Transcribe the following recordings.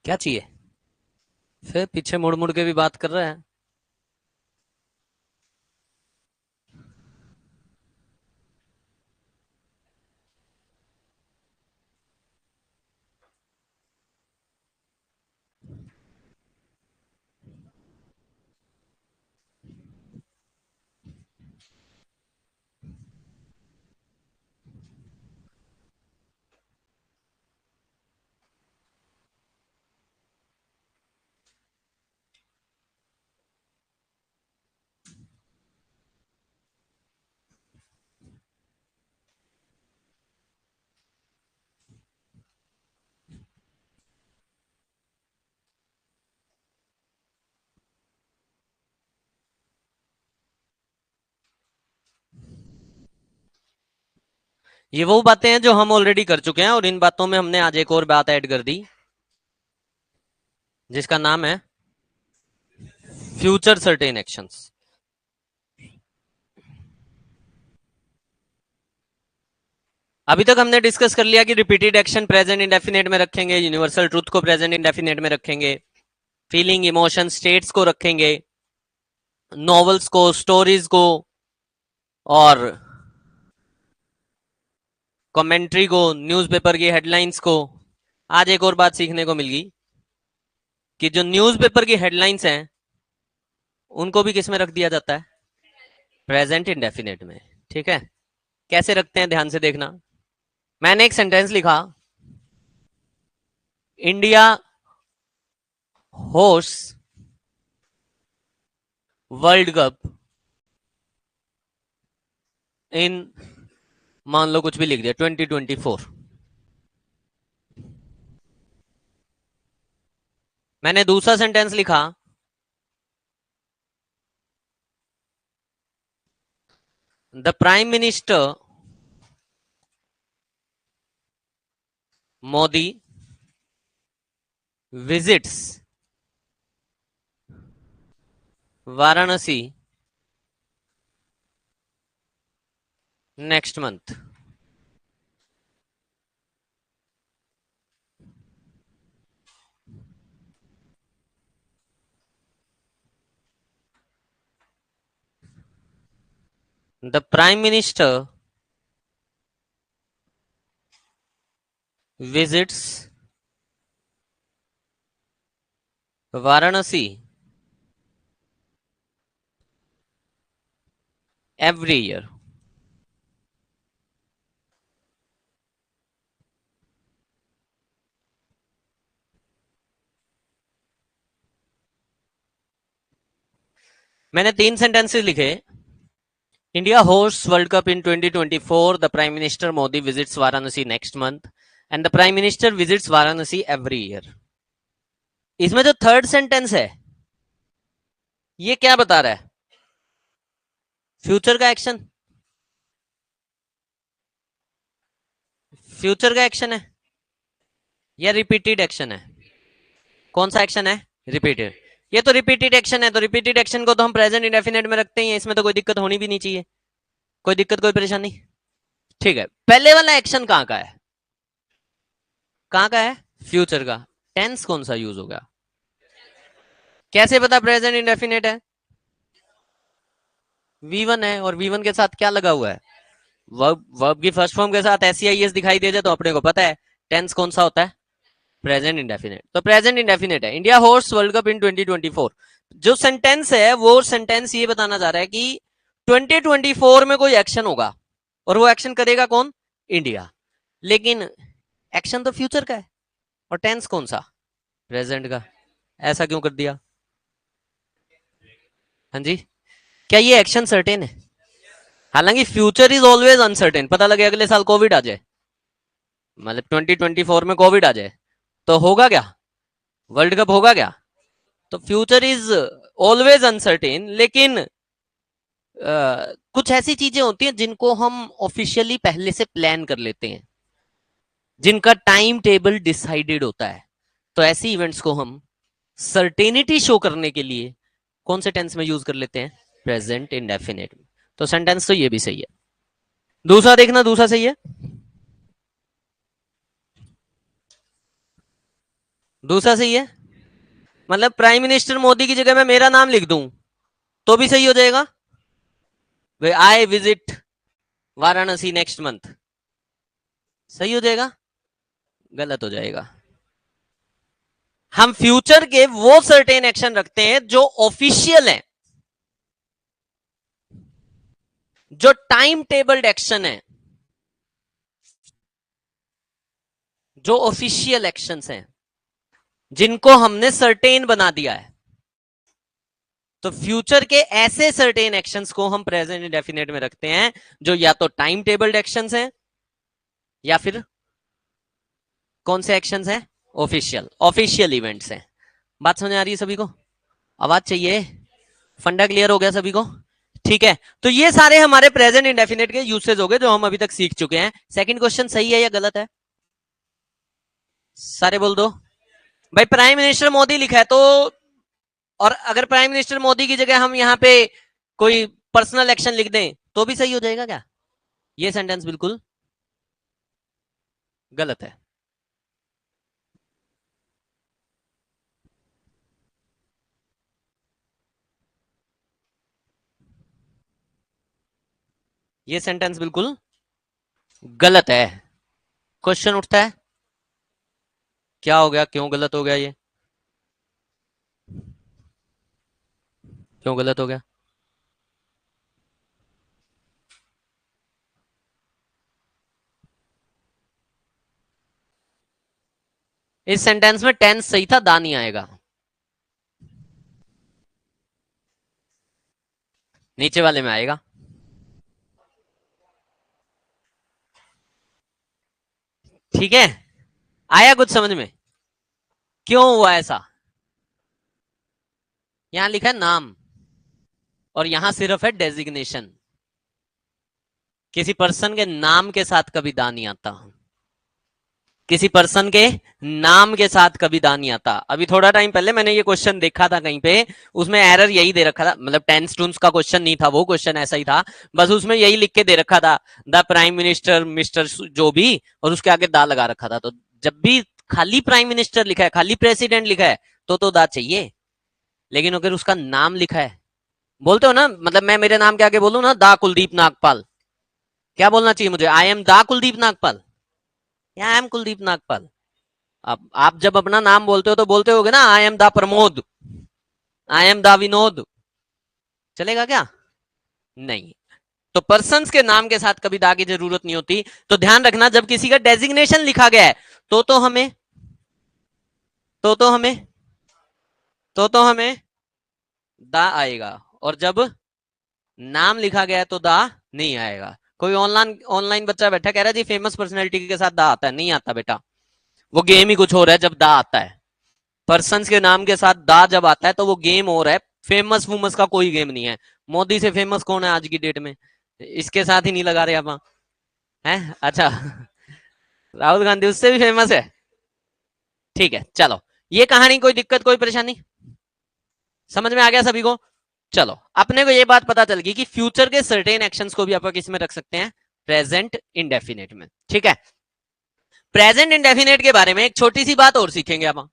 क्या चाहिए? फिर पीछे मुड़ मुड़ के भी बात कर रहा है। ये वो बातें हैं जो हम ऑलरेडी कर चुके हैं, और इन बातों में हमने आज एक और बात ऐड कर दी जिसका नाम है फ्यूचर सर्टेन एक्शंस। अभी तक हमने डिस्कस कर लिया कि रिपीटेड एक्शन प्रेजेंट इंडेफिनेट में रखेंगे, यूनिवर्सल ट्रूथ को प्रेजेंट इंडेफिनेट में रखेंगे, फीलिंग इमोशन स्टेट्स को रखेंगे, नॉवेल्स को, स्टोरीज को, और कमेंट्री को, न्यूज़पेपर की हेडलाइंस को। आज एक और बात सीखने को मिल गई कि जो न्यूज़पेपर की हेडलाइंस हैं उनको भी किस में रख दिया जाता है? प्रेजेंट इंडेफिनेट में। ठीक है, कैसे रखते हैं ध्यान से देखना। मैंने एक सेंटेंस लिखा, इंडिया होस्ट वर्ल्ड कप इन, मान लो कुछ भी लिख दिया, 2024। मैंने दूसरा सेंटेंस लिखा, the prime minister Modi visits Varanasi next month. The prime minister visits Varanasi every year. मैंने 3 सेंटेंसेस लिखे, India hosts world cup in 2024, the prime minister Modi visits Varanasi next month, and the prime minister visits Varanasi every year. इसमें जो third sentence है ये क्या बता रहा है? फ्यूचर का एक्शन, फ्यूचर का एक्शन है या रिपीटेड एक्शन है? कौन सा एक्शन है? रिपीटेड। ये तो रिपीटेड एक्शन है, तो रिपीटेड एक्शन को तो हम प्रेजेंट इंडेफिनेट में रखते ही हैं, इसमें तो कोई दिक्कत होनी भी नहीं चाहिए, कोई दिक्कत कोई परेशानी। ठीक है, पहले वाला एक्शन कहां का है? कहां का है? फ्यूचर का। टेंस कौन सा यूज होगा? कैसे पता प्रेजेंट इंडेफिनेट है? V1 है, और V1 के साथ क्या लगा हुआ है? वर्ब। वर्ब की फर्स्ट फॉर्म के साथ SEIS दिखाई दे जाए तो अपने को पता है टेंस कौन सा होता है? Present indefinite. तो प्रेजेंट इंडेफिनेट है, इंडिया होस्ट्स वर्ल्ड कप इन 2024। जो सेंटेंस है वो सेंटेंस ये बताना चाह रहा है कि 2024 में कोई एक्शन होगा, और वो एक्शन करेगा कौन? इंडिया। लेकिन एक्शन तो फ्यूचर का है, और टेंस कौन सा? प्रेजेंट का। ऐसा क्यों कर दिया? हाँ जी, क्या ये एक्शन सर्टेन है? हालांकि फ्यूचर इज ऑलवेज अनसर्टेन। पता लगे अगले साल कोविड आ जाए, मतलब 2024 में कोविड आ जाए, तो होगा क्या? वर्ल्ड कप होगा क्या? तो फ्यूचर इज ऑलवेज अनसर्टेन। लेकिन कुछ ऐसी चीजें होती हैं जिनको हम ऑफिशियली पहले से प्लान कर लेते हैं, जिनका टाइम टेबल डिसाइडेड होता है। तो ऐसी इवेंट्स को हम सर्टेनिटी शो करने के लिए कौन से टेंस में यूज कर लेते हैं? प्रेजेंट इंडेफिनेट में। तो सेंटेंस तो ये भी सही है। दूसरा देखना, दूसरा सही है। दूसरा सही है, मतलब प्राइम मिनिस्टर मोदी की जगह मैं मेरा नाम लिख दूं तो भी सही हो जाएगा। I visit Varanasi next month, सही हो जाएगा? गलत हो जाएगा। हम फ्यूचर के वो सर्टेन एक्शन रखते हैं जो ऑफिशियल है, जो टाइम टेबल्ड एक्शन है, जो ऑफिशियल एक्शंस हैं, जिनको हमने सर्टेन बना दिया है। तो फ्यूचर के ऐसे सर्टेन एक्शंस को हम प्रेजेंट इंडेफिनेट में रखते हैं जो या तो टाइम टेबल्ड एक्शंस हैं या फिर कौन से एक्शंस हैं, ऑफिशियल ऑफिशियल इवेंट्स हैं। बात समझ आ रही है सभी को? आवाज चाहिए? फंडा क्लियर हो गया सभी को? ठीक है, तो ये सारे हमारे प्रेजेंट इंडेफिनेट के यूसेज हो गए जो हम अभी तक सीख चुके हैं। सेकंड क्वेश्चन सही है या गलत है? सारे बोल दो। भाई प्राइम मिनिस्टर मोदी लिखा है तो, और अगर प्राइम मिनिस्टर मोदी की जगह हम यहाँ पे कोई पर्सनल एक्शन लिख दें तो भी सही हो जाएगा क्या? ये सेंटेंस बिल्कुल गलत है। ये सेंटेंस बिल्कुल गलत है। क्वेश्चन उठता है, क्या हो गया, क्यों गलत हो गया ये, क्यों गलत हो गया? इस सेंटेंस में टेंस सही था, दा नहीं आएगा। नीचे वाले में आएगा। ठीक है, आया कुछ समझ में? क्यों हुआ ऐसा? यहां लिखा है नाम और यहां सिर्फ है डेजिग्नेशन। किसी पर्सन के नाम के साथ कभी दा नहीं आता, किसी पर्सन के नाम के साथ कभी दा नहीं आता। अभी थोड़ा टाइम पहले मैंने ये क्वेश्चन देखा था कहीं पे, उसमें एरर यही दे रखा था, मतलब टेंस टून्स का क्वेश्चन नहीं था वो, क्वेश्चन ऐसा ही था, बस उसमें यही लिख के दे रखा था, द प्राइम मिनिस्टर मिस्टर जो भी, और उसके आगे दा लगा रखा था। तो जब भी खाली प्राइम मिनिस्टर लिखा है, खाली प्रेसिडेंट लिखा है, तो दा चाहिए। लेकिन अगर उसका नाम लिखा है, बोलते हो ना, मतलब मैं मेरे नाम के आगे बोलूं ना, दा कुलदीप नागपाल, क्या बोलना चाहिए मुझे? आई एम दा कुलदीप नागपाल या आई एम कुलदीप नागपाल? आप जब अपना नाम बोलते हो तो बोलते होगे ना, आई एम दा प्रमोद, आई एम दा विनोद, चलेगा क्या? नहीं। तो पर्सन्स के नाम के साथ कभी दा की जरूरत नहीं होती। तो ध्यान रखना, जब किसी का डेजिग्नेशन लिखा गया है तो हमें तो तो हमें तो हमें दा आएगा, और जब नाम लिखा गया है तो दा नहीं आएगा। कोई ऑनलाइन ऑनलाइन बच्चा बैठा कह रहा है जी फेमस पर्सनैलिटी के साथ दा आता है, नहीं आता बेटा, वो गेम ही कुछ हो रहा है जब दा आता है। पर्सन के नाम के साथ दा जब आता है तो वो गेम हो रहा है, फेमस वूमस का कोई गेम नहीं है। मोदी से फेमस कौन है आज की डेट में? इसके साथ ही नहीं लगा रहे आप हैं? अच्छा, राहुल गांधी उससे भी फेमस है। ठीक है, चलो, ये कहानी कोई दिक्कत कोई परेशानी समझ में आ गया सभी को? चलो, अपने को ये बात पता चल गई कि फ्यूचर के सर्टेन एक्शंस को भी आप किस में रख सकते हैं, प्रेजेंट इंडेफिनेट में। ठीक है, प्रेजेंट इंडेफिनेट के बारे में एक छोटी सी बात और सीखेंगे आप,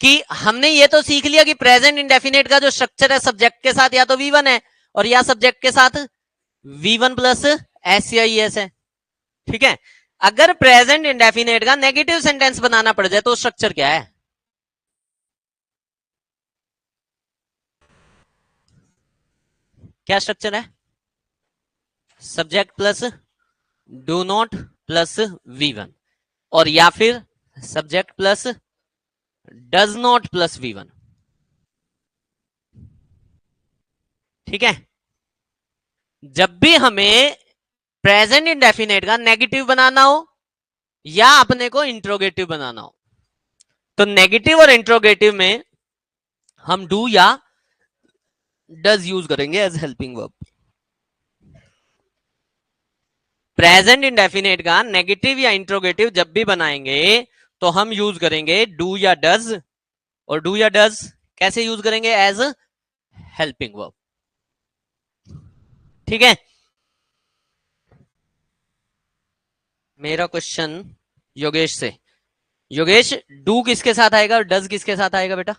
कि हमने ये तो सीख लिया कि प्रेजेंट इंडेफिनेट का जो स्ट्रक्चर है, सब्जेक्ट के साथ या तो V1 है और या सब्जेक्ट के साथ V1 प्लस एस या ES है। ठीक है, अगर प्रेजेंट इंडेफिनेट का नेगेटिव सेंटेंस बनाना पड़ जाए तो स्ट्रक्चर क्या है? क्या स्ट्रक्चर है? Subject plus do not plus V1, और या फिर subject plus does not plus V1। ठीक है, जब भी हमें प्रेजेंट इंडेफिनेट का नेगेटिव बनाना हो या अपने को इंट्रोगेटिव बनाना हो, तो नेगेटिव और इंट्रोगेटिव में हम डू या डज यूज करेंगे as helping verb. Present indefinite का नेगेटिव या इंट्रोगेटिव जब भी बनाएंगे तो हम यूज करेंगे डू या डज, और डू या डज कैसे यूज करेंगे? As helping verb. ठीक है, मेरा क्वेश्चन योगेश से, योगेश डू किसके साथ आएगा और डज किसके साथ आएगा बेटा?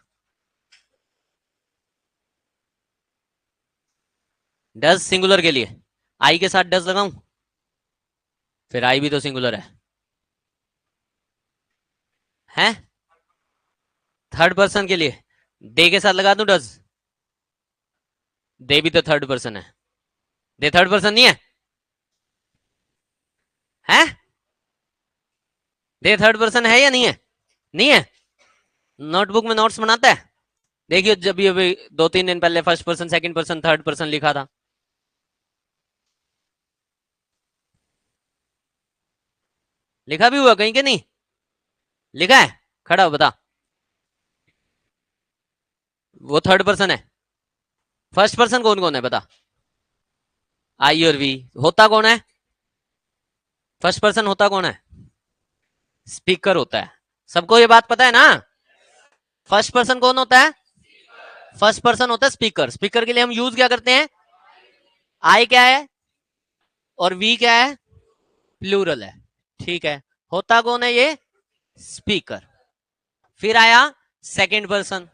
डज सिंगुलर के लिए आई के साथ डज लगाऊं, फिर आई भी तो सिंगुलर है थर्ड पर्सन के लिए दे के साथ लगा दूं डज, दे भी तो थर्ड पर्सन है, दे थर्ड पर्सन नहीं है? हैं? दे थर्ड पर्सन है या नहीं है? नहीं है? नोटबुक में नोट्स बनाता है? देखिए जब ये अभी 2-3 दिन पहले first person second person third person लिखा था, लिखा भी हुआ कहीं के नहीं? लिखा है? खड़ा हो बता। वो थर्ड पर्सन है। फर्स्ट पर्सन कौन कौन है बता? आई और वी। होता कौन है? फर्स्ट पर्सन होता कौन है? स्पीकर होता है। सबको ये बात पता है ना? फर्स्ट पर्सन कौन होता है? फर्स्ट पर्सन होता है स्पीकर। स्पीकर के लिए हम यूज क्या करते हैं? आई क्या है और वी क्या है? प्लूरल है। ठीक है। होता कौन है ये? स्पीकर। फिर आया सेकंड पर्सन,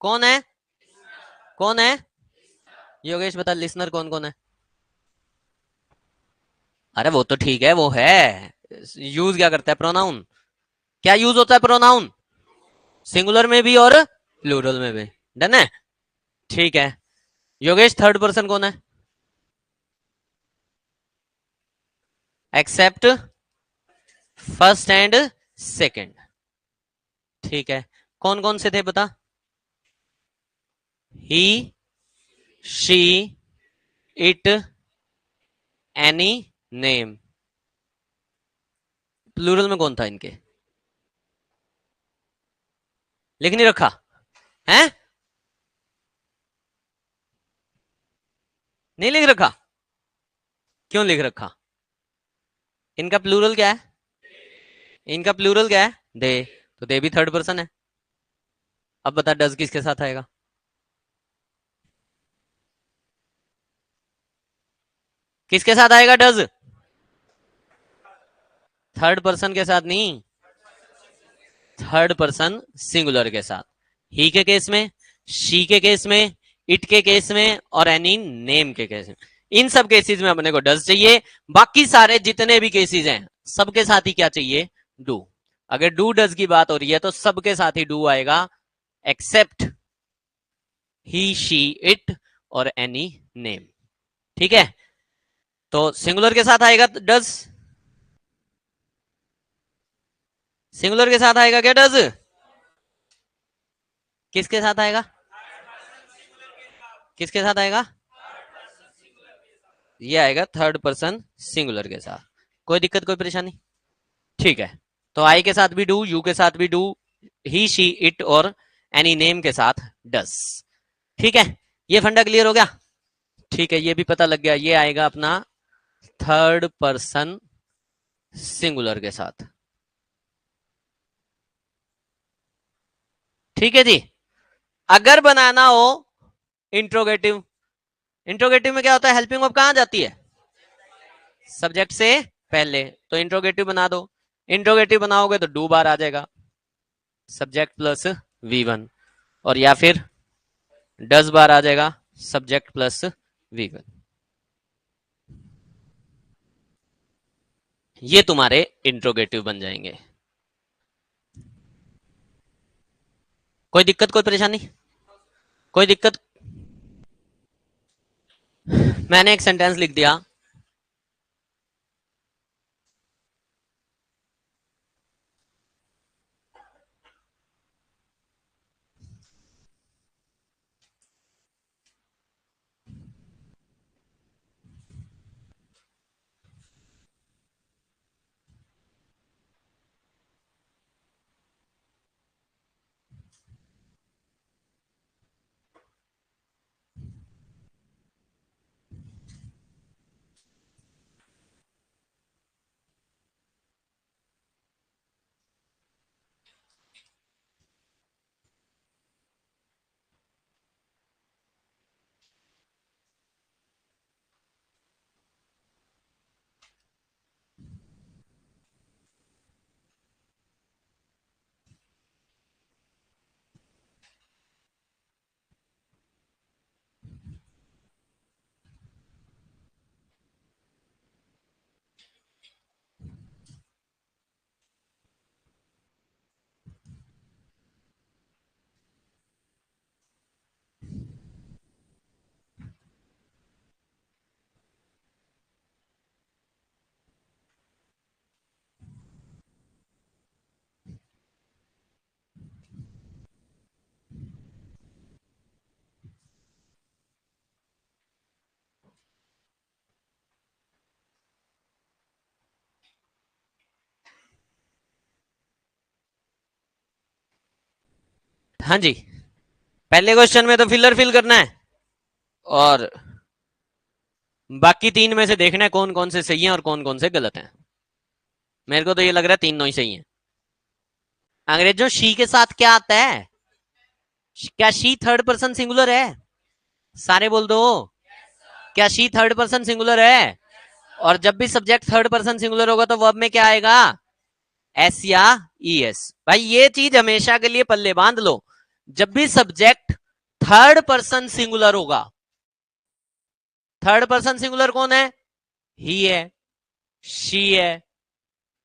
कौन है? कौन है? योगेश बता लिसनर कौन कौन है? अरे वो तो ठीक है, वो है। यूज क्या करता है? प्रोनाउन। क्या यूज होता है प्रोनाउन? सिंगुलर में भी और प्लूरल में भी। डन है? ठीक है। योगेश थर्ड पर्सन कौन है? Except first and second. ठीक है। कौन कौन से थे बता? He, she, it, any, name. Plural में कौन था इनके? लिख नहीं रखा है? नहीं लिख रखा? क्यों लिख रखा? इनका प्लूरल क्या है? इनका प्लूरल क्या है? दे। तो दे भी थर्ड पर्सन है। अब बता डज किसके साथ आएगा? किसके साथ आएगा डज? थर्ड पर्सन के साथ नहीं, थर्ड पर्सन सिंगुलर के साथ। ही के केस में, शी के केस में, इट के केस में और एनी नेम के केस में। इन सब केसेस में अपने को डज चाहिए। बाकी सारे जितने भी केसेस हैं सबके साथ ही क्या चाहिए? डू। अगर डू डज की बात हो रही है तो सबके साथ ही डू आएगा, एक्सेप्ट ही, शी, इट और एनी नेम। ठीक है। तो सिंगुलर के साथ आएगा डज, सिंगुलर के साथ आएगा क्या डज? किसके साथ आएगा? किसके साथ आएगा? ये आएगा थर्ड पर्सन सिंगुलर के साथ। कोई दिक्कत कोई परेशानी? ठीक है। तो आई के साथ भी डू, यू के साथ भी डू, ही, शी, इट और एनी नेम के साथ डस। ठीक है। ये फंडा क्लियर हो गया? ठीक है। ये भी पता लग गया, ये आएगा अपना थर्ड पर्सन सिंगुलर के साथ। ठीक है जी। अगर बनाना हो इंट्रोगेटिव, इंट्रोगेटिव में क्या होता है? हेल्पिंग वर्ब कहां जाती है? सब्जेक्ट से पहले। तो इंट्रोगेटिव बना दो। इंट्रोगेटिव बनाओगे तो डू बार आ जाएगा, सब्जेक्ट प्लस V1, और या फिर डज बार आ जाएगा, सब्जेक्ट प्लस V1। ये तुम्हारे इंट्रोगेटिव बन जाएंगे। कोई दिक्कत कोई परेशानी? कोई दिक्कत? मैंने एक सेंटेंस लिख दिया, हाँ जी, पहले क्वेश्चन में तो फिलर फिल करना है और बाकी 3 में से देखना है कौन कौन से सही हैं और कौन कौन से गलत हैं। मेरे को तो ये लग रहा है तीनों ही सही हैं। अंग्रेजों, शी के साथ क्या आता है? क्या शी थर्ड पर्सन सिंगुलर है? सारे बोल दो। क्या शी थर्ड पर्सन सिंगुलर है? और जब भी सब्जेक्ट थर्ड पर्सन सिंगुलर होगा तो वर्ब में क्या आएगा? एस या ई एस। भाई ये चीज हमेशा के लिए पल्ले बांध लो। जब भी सब्जेक्ट थर्ड पर्सन सिंगुलर होगा, थर्ड पर्सन सिंगुलर कौन है? ही है, शी है,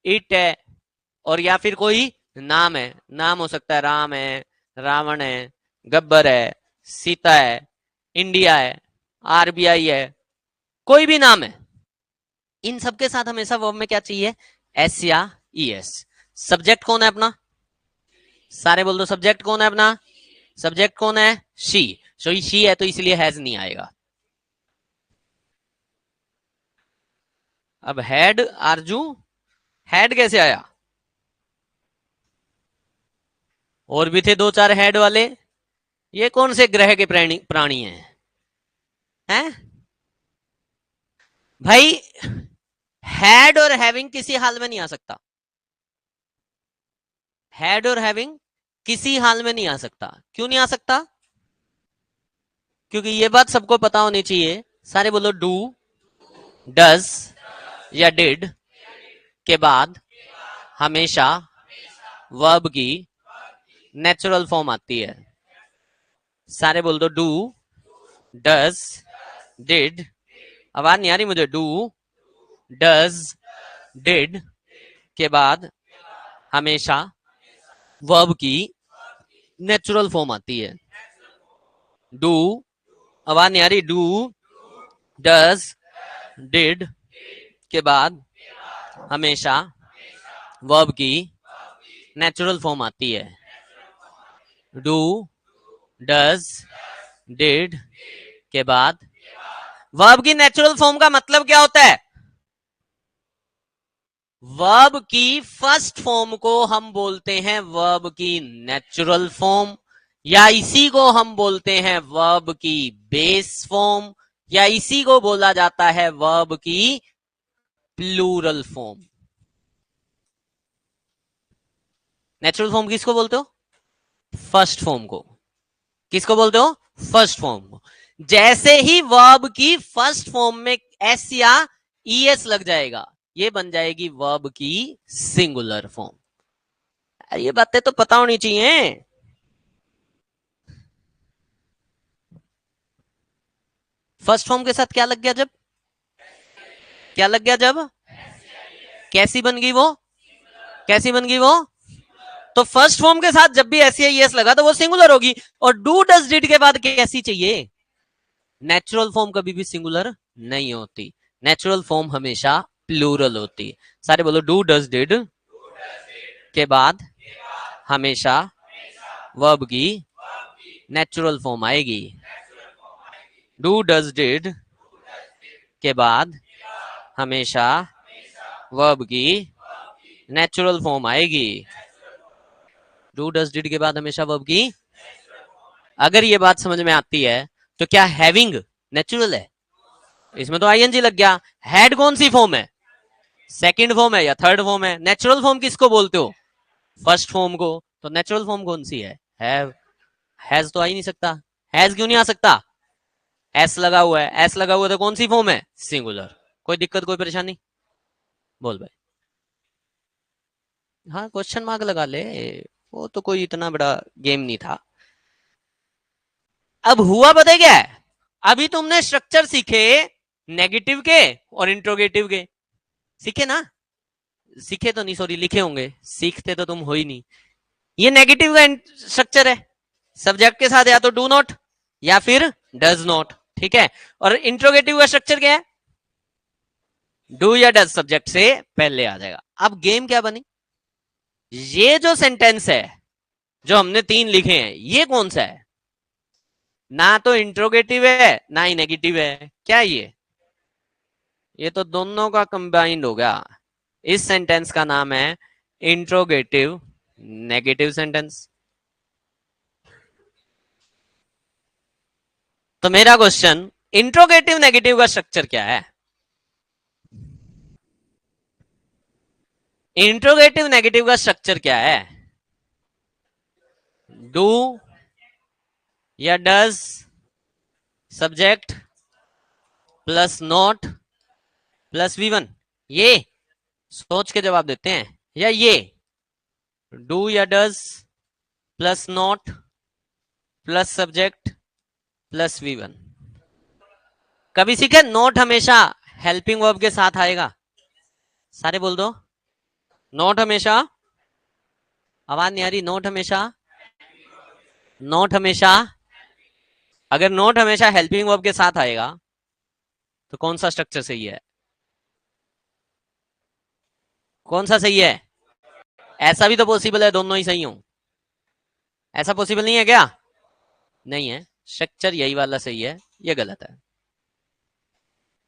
इट है, और या फिर कोई नाम है। नाम हो सकता है राम है, रावण है, गब्बर है, सीता है, इंडिया है, आरबीआई है, कोई भी नाम है। इन सबके साथ हमेशा वर्ब में क्या चाहिए? एस या ई एस। सब्जेक्ट कौन है अपना? सारे बोल दो, सब्जेक्ट कौन है अपना? सब्जेक्ट कौन है? शी। सो शी है तो इसलिए हैज नहीं आएगा। अब हैड, आरजू, हैड कैसे आया? और भी थे 2-4 हेड वाले। ये कौन से ग्रह के प्राणी हैं? भाई हैड और हैविंग किसी हाल में नहीं आ सकता। हैड और हैविंग किसी हाल में नहीं आ सकता। क्यों नहीं आ सकता? क्योंकि ये बात सबको पता होनी चाहिए। सारे बोलो, डू, डज या डिड के बाद हमेशा वर्ब की नेचुरल फॉर्म आती है। सारे बोल दो, डू, डज, डिड। आवाज नहीं आ रही मुझे। डू, डज, डिड के बाद हमेशा वर्ब की नेचुरल फॉर्म आती है। डू, आवाज नहीं आ रही। डू, डज, डिड के बाद हमेशा वर्ब की नेचुरल फॉर्म आती है। डू, डज, डिड के बाद वर्ब की नेचुरल फॉर्म का मतलब क्या होता है? वर्ब की फर्स्ट फॉर्म को हम बोलते हैं वर्ब की नेचुरल फॉर्म, या इसी को हम बोलते हैं वर्ब की बेस फॉर्म, या इसी को बोला जाता है वर्ब की प्लूरल फॉर्म। नेचुरल फॉर्म किसको बोलते हो? फर्स्ट फॉर्म को। किसको बोलते हो? फर्स्ट फॉर्म को। जैसे ही वर्ब की फर्स्ट फॉर्म में एस या ई एस लग जाएगा, ये बन जाएगी वर्ब की सिंगुलर फॉर्म। ये बातें तो पता होनी चाहिए। फर्स्ट फॉर्म के साथ क्या लग गया जब? क्या लग गया जब? कैसी बन गई वो? कैसी बन गई वो? तो फर्स्ट फॉर्म के साथ जब भी एस या ई एस लगा तो वो सिंगुलर होगी। और डू डज डिड के बाद कैसी चाहिए? नेचुरल फॉर्म कभी भी सिंगुलर नहीं होती। नेचुरल फॉर्म हमेशा प्लूरल होती। सारे बोलो, डू डज डिड के बाद हमेशा वर्ब की नेचुरल फॉर्म आएगी। डू डज डिड के बाद हमेशा वर्ब की नेचुरल फॉर्म आएगी। डू डज डिड के बाद हमेशा वर्ब की। अगर ये बात समझ में आती है तो क्या हैविंग नेचुरल है? इसमें तो आईएनजी लग गया। हैड कौन सी फॉर्म है? सेकंड फॉर्म है या थर्ड फॉर्म है? नेचुरल फॉर्म किसको बोलते हो? फर्स्ट फॉर्म को। तो नेचुरल फॉर्म कौन सी है? हैव। हैज तो आ ही नहीं सकता। हैज क्यों नहीं आ सकता? एस लगा हुआ है। एस लगा हुआ तो कौन सी फॉर्म है? सिंगुलर। कोई दिक्कत, कोई परेशानी? बोल भाई। हाँ, क्वेश्चन मार्क लगा ले। वो तो कोई इतना बड़ा गेम नहीं था। अब हुआ पता है क्या है? अभी तुमने स्ट्रक्चर सीखे नेगेटिव के और इंट्रोगेटिव के। सीखे ना? सीखे तो नहीं, सॉरी, लिखे होंगे। सीखते तो तुम हो ही नहीं। ये नेगेटिव का स्ट्रक्चर है। सब्जेक्ट के साथ या तो डू नॉट या फिर डज नॉट। ठीक है। और इंट्रोगेटिव का स्ट्रक्चर क्या है? डू या डज सब्जेक्ट से पहले आ जाएगा। अब गेम क्या बनी? ये जो सेंटेंस है, जो हमने 3 लिखे हैं, ये कौन सा है? ना तो इंट्रोगेटिव है ना ही नेगेटिव है। क्या ये तो दोनों का कंबाइंड हो गया। इस सेंटेंस का नाम है इंट्रोगेटिव नेगेटिव सेंटेंस। तो मेरा क्वेश्चन, इंट्रोगेटिव नेगेटिव का स्ट्रक्चर क्या है? इंट्रोगेटिव नेगेटिव का स्ट्रक्चर क्या है? डू या does subject plus not plus V1, ये सोच के जवाब देते हैं, या ये डू या does plus not plus subject plus V1? कभी सीखे नोट हमेशा हेल्पिंग वर्ब के साथ आएगा? सारे बोल दो, नोट हमेशा, आवाज नहीं आ रही, नोट हमेशा, नोट हमेशा, अगर नोट हमेशा हेल्पिंग वर्ब के साथ आएगा तो कौन सा स्ट्रक्चर सही है? कौन सा सही है? ऐसा भी तो पॉसिबल है दोनों ही सही हो, ऐसा पॉसिबल नहीं है क्या? नहीं है, स्ट्रक्चर यही वाला सही है, ये गलत है।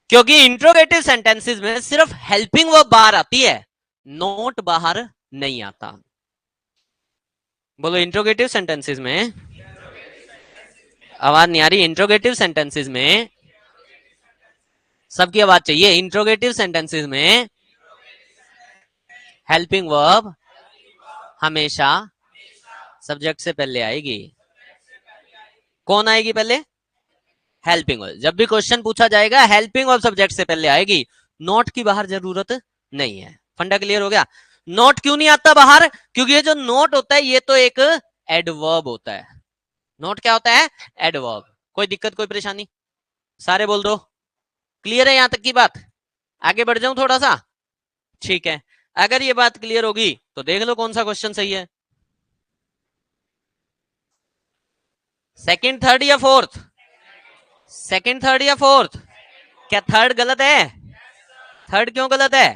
क्योंकि इंट्रोगेटिव सेंटेंसेस में सिर्फ हेल्पिंग वर्ब बाहर आती है, नोट बाहर नहीं आता। बोलो, इंट्रोगेटिव सेंटेंसेस में, आवाज नहीं आ रही, इंट्रोगेटिव सेंटेंसेस में, सबकी आवाज चाहिए, इंट्रोगेटिव सेंटेंसेस में हेल्पिंग वर्ब हमेशा सब्जेक्ट से पहले आएगी। कौन आएगी पहले? Helping verb. जब भी क्वेश्चन पूछा जाएगा हेल्पिंग वर्ब सब्जेक्ट से पहले आएगी, नोट की बाहर जरूरत नहीं है। फंडा क्लियर हो गया? नोट क्यों नहीं आता बाहर? क्योंकि ये जो नोट होता है ये तो एक एडवर्ब होता है। नोट क्या होता है? एडवर्ब। कोई दिक्कत, कोई परेशानी? सारे बोल दो, क्लियर है यहां तक की बात? आगे बढ़ जाऊं थोड़ा सा? ठीक है, अगर ये बात क्लियर होगी तो देख लो कौन सा क्वेश्चन सही है, सेकंड, थर्ड या फोर्थ? सेकंड, थर्ड या फोर्थ? क्या थर्ड गलत है? थर्ड क्यों गलत है?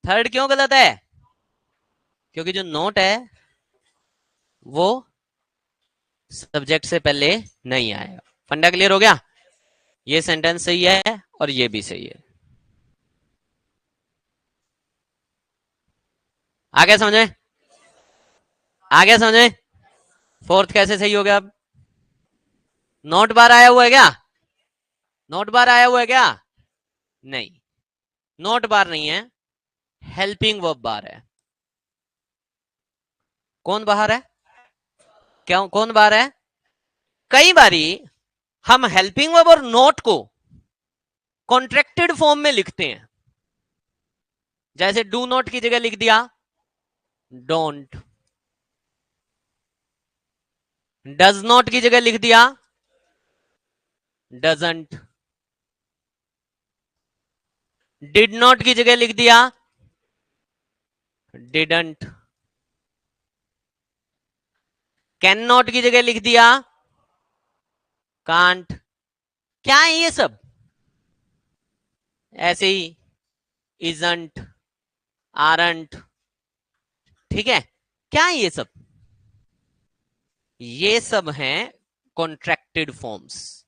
थर्ड क्यों गलत है? क्योंकि जो नोट है वो सब्जेक्ट से पहले नहीं आएगा। फंडा क्लियर हो गया? ये सेंटेंस सही है और ये भी सही है। आ गया समझ में? आ गया समझ में? फोर्थ कैसे सही हो गया? अब नोट बार आया हुआ है क्या? नोट बार आया हुआ है क्या? नहीं, नोट बार नहीं है, हेल्पिंग वर्ब बार है। कौन बाहर है? क्यों, कौन बाहर है? कई बारी हम हेल्पिंग वर्ब और नोट को कॉन्ट्रैक्टेड फॉर्म में लिखते हैं, जैसे डू नॉट की जगह लिख दिया डोंट, डज नॉट की जगह लिख दिया डजंट, डिड नॉट की जगह लिख दिया डिडंट, कैन नॉट की जगह लिख दिया कांट। क्या है ये सब? ऐसे ही इजंट, आरंट, ठीक है? क्या है ये सब? ये सब हैं कॉन्ट्रैक्टेड फॉर्म्स,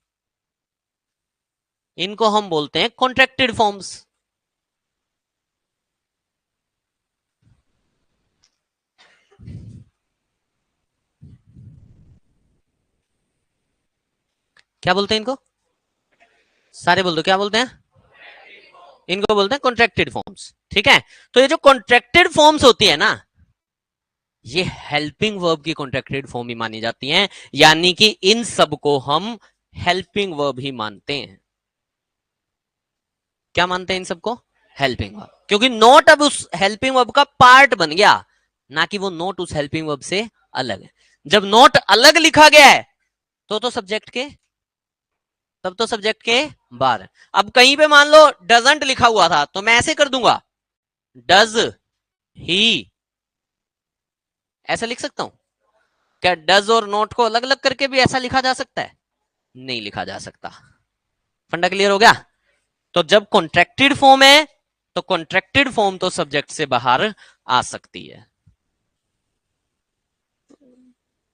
इनको हम बोलते हैं कॉन्ट्रैक्टेड फॉर्म्स। क्या बोलते हैं इनको? सारे बोल दो, क्या बोलते हैं? इनको बोलते हैं कॉन्ट्रैक्टेड फॉर्म्स, ठीक है? तो ये जो कॉन्ट्रैक्टेड फॉर्म्स होती है ना, ये हेल्पिंग वर्ब की कॉन्ट्रैक्टेड फॉर्म ही मानी जाती हैं, यानी कि इन सब को हम हेल्पिंग वर्ब ही मानते हैं। क्या मानते हैं इन सबको? हेल्पिंग वर्ब, क्योंकि नोट अब उस हेल्पिंग वर्ब का पार्ट बन गया, ना कि वो नोट उस हेल्पिंग वर्ब से अलग है। जब नोट अलग लिखा गया है तो सब्जेक्ट के, तब तो सब्जेक्ट के बाहर। अब कहीं पे मान लो डजंट लिखा हुआ था तो मैं ऐसे कर दूंगा डज ही, ऐसा लिख सकता हूं क्या? डज और नोट को अलग अलग करके भी ऐसा लिखा जा सकता है? नहीं लिखा जा सकता। फंडा क्लियर हो गया? तो जब कॉन्ट्रैक्टेड फॉर्म है तो कॉन्ट्रैक्टेड फॉर्म तो सब्जेक्ट से बाहर आ सकती है।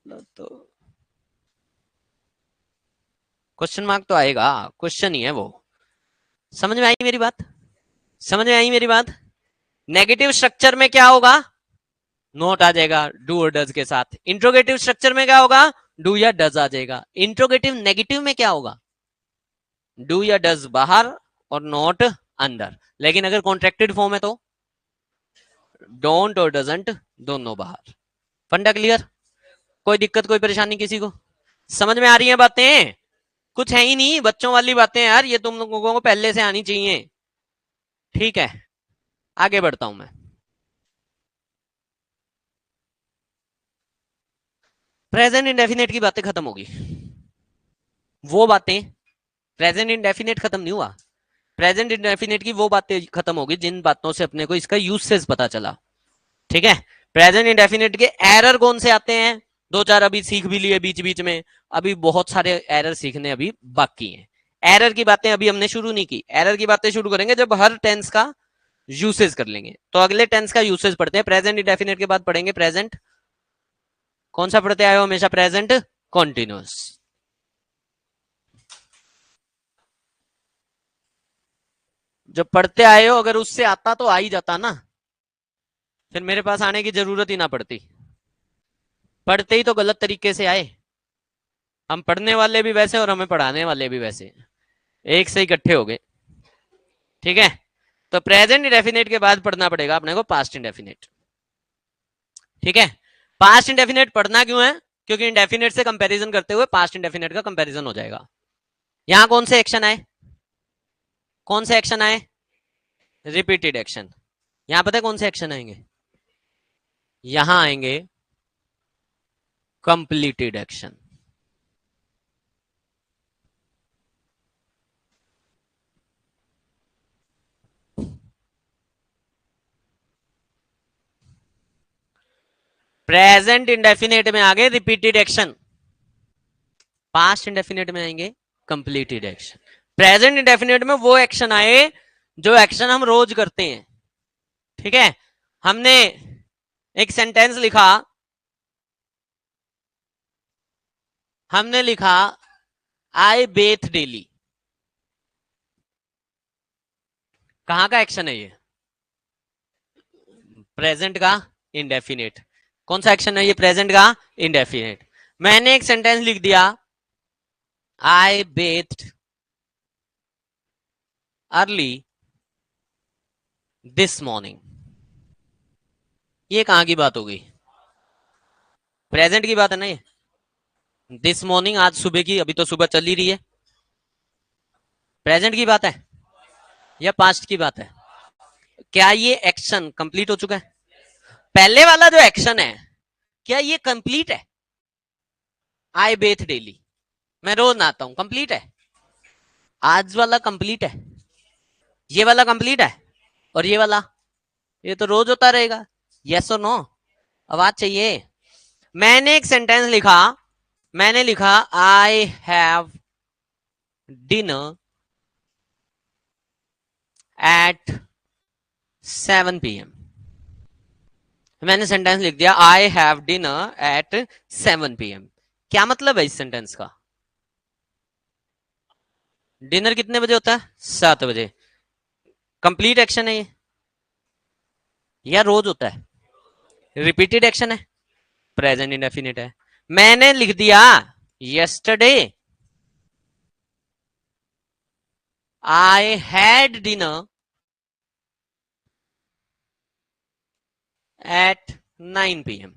तो क्वेश्चन मार्क तो आएगा, क्वेश्चन ही है वो। समझ में आई मेरी बात? समझ में आई मेरी बात? नेगेटिव स्ट्रक्चर में क्या होगा? नोट आ जाएगा डू और डज के साथ। इंट्रोगेटिव स्ट्रक्चर में क्या होगा? डू या डज आ जाएगा। इंट्रोगेटिव नेगेटिव में क्या होगा, डू या डज बाहर और नॉट अंदर। लेकिन अगर कॉन्ट्रैक्टेड फॉर्म है तो डोंट और डजंट दोनों बाहर। फंडा क्लियर, कोई दिक्कत कोई परेशानी किसी को, समझ में आ रही है बातें? कुछ है ही नहीं, बच्चों वाली बातें यार, ये तुम लोगों को पहले से आनी चाहिए। ठीक है, आगे बढ़ता हूं मैं। प्रेजेंट इंडेफिनेट की बातें खत्म होगी, वो बातें, प्रेजेंट इंडेफिनेट खत्म नहीं हुआ, प्रेजेंट इंडेफिनेट की वो बातें खत्म होगी जिन बातों से अपने को इसका यूसेज पता चला। ठीक है, प्रेजेंट इंडेफिनेट के एरर कौन से आते हैं, दो चार अभी सीख भी लिए बीच बीच में, अभी बहुत सारे एरर सीखने अभी बाकी हैं। एरर की बातें अभी हमने शुरू नहीं की, एरर की बातें शुरू करेंगे जब हर टेंस का यूसेज कर लेंगे। तो अगले टेंस का यूसेज पढ़ते हैं, प्रेजेंट इंडेफिनेट के बाद पढ़ेंगे प्रेजेंट, कौन सा पढ़ते आए हो हमेशा, प्रेजेंट कॉन्टिन्यूस। जो पढ़ते आए हो अगर उससे आता तो आ ही जाता ना, फिर मेरे पास आने की जरूरत ही ना पड़ती। पढ़ते ही तो गलत तरीके से आए, हम पढ़ने वाले भी वैसे और हमें पढ़ाने वाले भी वैसे, एक से इकट्ठे हो गए। ठीक है, तो प्रेजेंट इंडेफिनेट के बाद पढ़ना पड़ेगा अपने को पास्ट इंडेफिनेट। ठीक है, पास्ट इंडेफिनेट पढ़ना क्यों है, क्योंकि इंडेफिनेट से कंपैरिजन करते हुए पास्ट इंडेफिनेट का कंपैरिजन हो जाएगा। यहां कौन से एक्शन आए, कौन से एक्शन आए, रिपीटेड एक्शन। यहां पता है कौन से एक्शन आएंगे, यहां आएंगे कंप्लीटेड एक्शन। प्रेजेंट इंडेफिनेट में आ गए रिपीटेड एक्शन, पास्ट इंडेफिनेट में आएंगे कंप्लीटेड एक्शन। प्रेजेंट इंडेफिनेट में वो एक्शन आए जो एक्शन हम रोज करते हैं। ठीक है, हमने एक सेंटेंस लिखा, हमने लिखा आई बेथ डेली, कहां का एक्शन है ये, प्रेजेंट का इंडेफिनेट। कौन सा एक्शन है ये, प्रेजेंट का इंडेफिनेट। मैंने एक सेंटेंस लिख दिया आई बेथ अर्ली दिस मॉर्निंग, ये कहां की बात हो गई, प्रेजेंट की बात है ना ये। दिस मॉर्निंग आज सुबह की, अभी तो सुबह चल ही रही है, प्रेजेंट की बात है या पास्ट की बात है। क्या ये एक्शन कंप्लीट हो चुका है, पहले वाला जो एक्शन है क्या ये कंप्लीट है, आई बेथ डेली, मैं रोज नहाता हूं, कंप्लीट है। आज वाला कंप्लीट है, ये वाला कंप्लीट है, और ये वाला ये तो रोज होता रहेगा। यस और नो, आवाज चाहिए। मैंने एक सेंटेंस लिखा, मैंने लिखा I have dinner eight 7 PM। मैंने सेंटेंस लिख दिया I have dinner eight 7 PM। क्या मतलब है इस सेंटेंस का, डिनर कितने बजे होता है, 7 बजे। कंप्लीट एक्शन है ये या रोज होता है, रिपीटेड एक्शन है, प्रेजेंट इंडेफिनिट है। मैंने लिख दिया yesterday I had dinner eight 9 PM।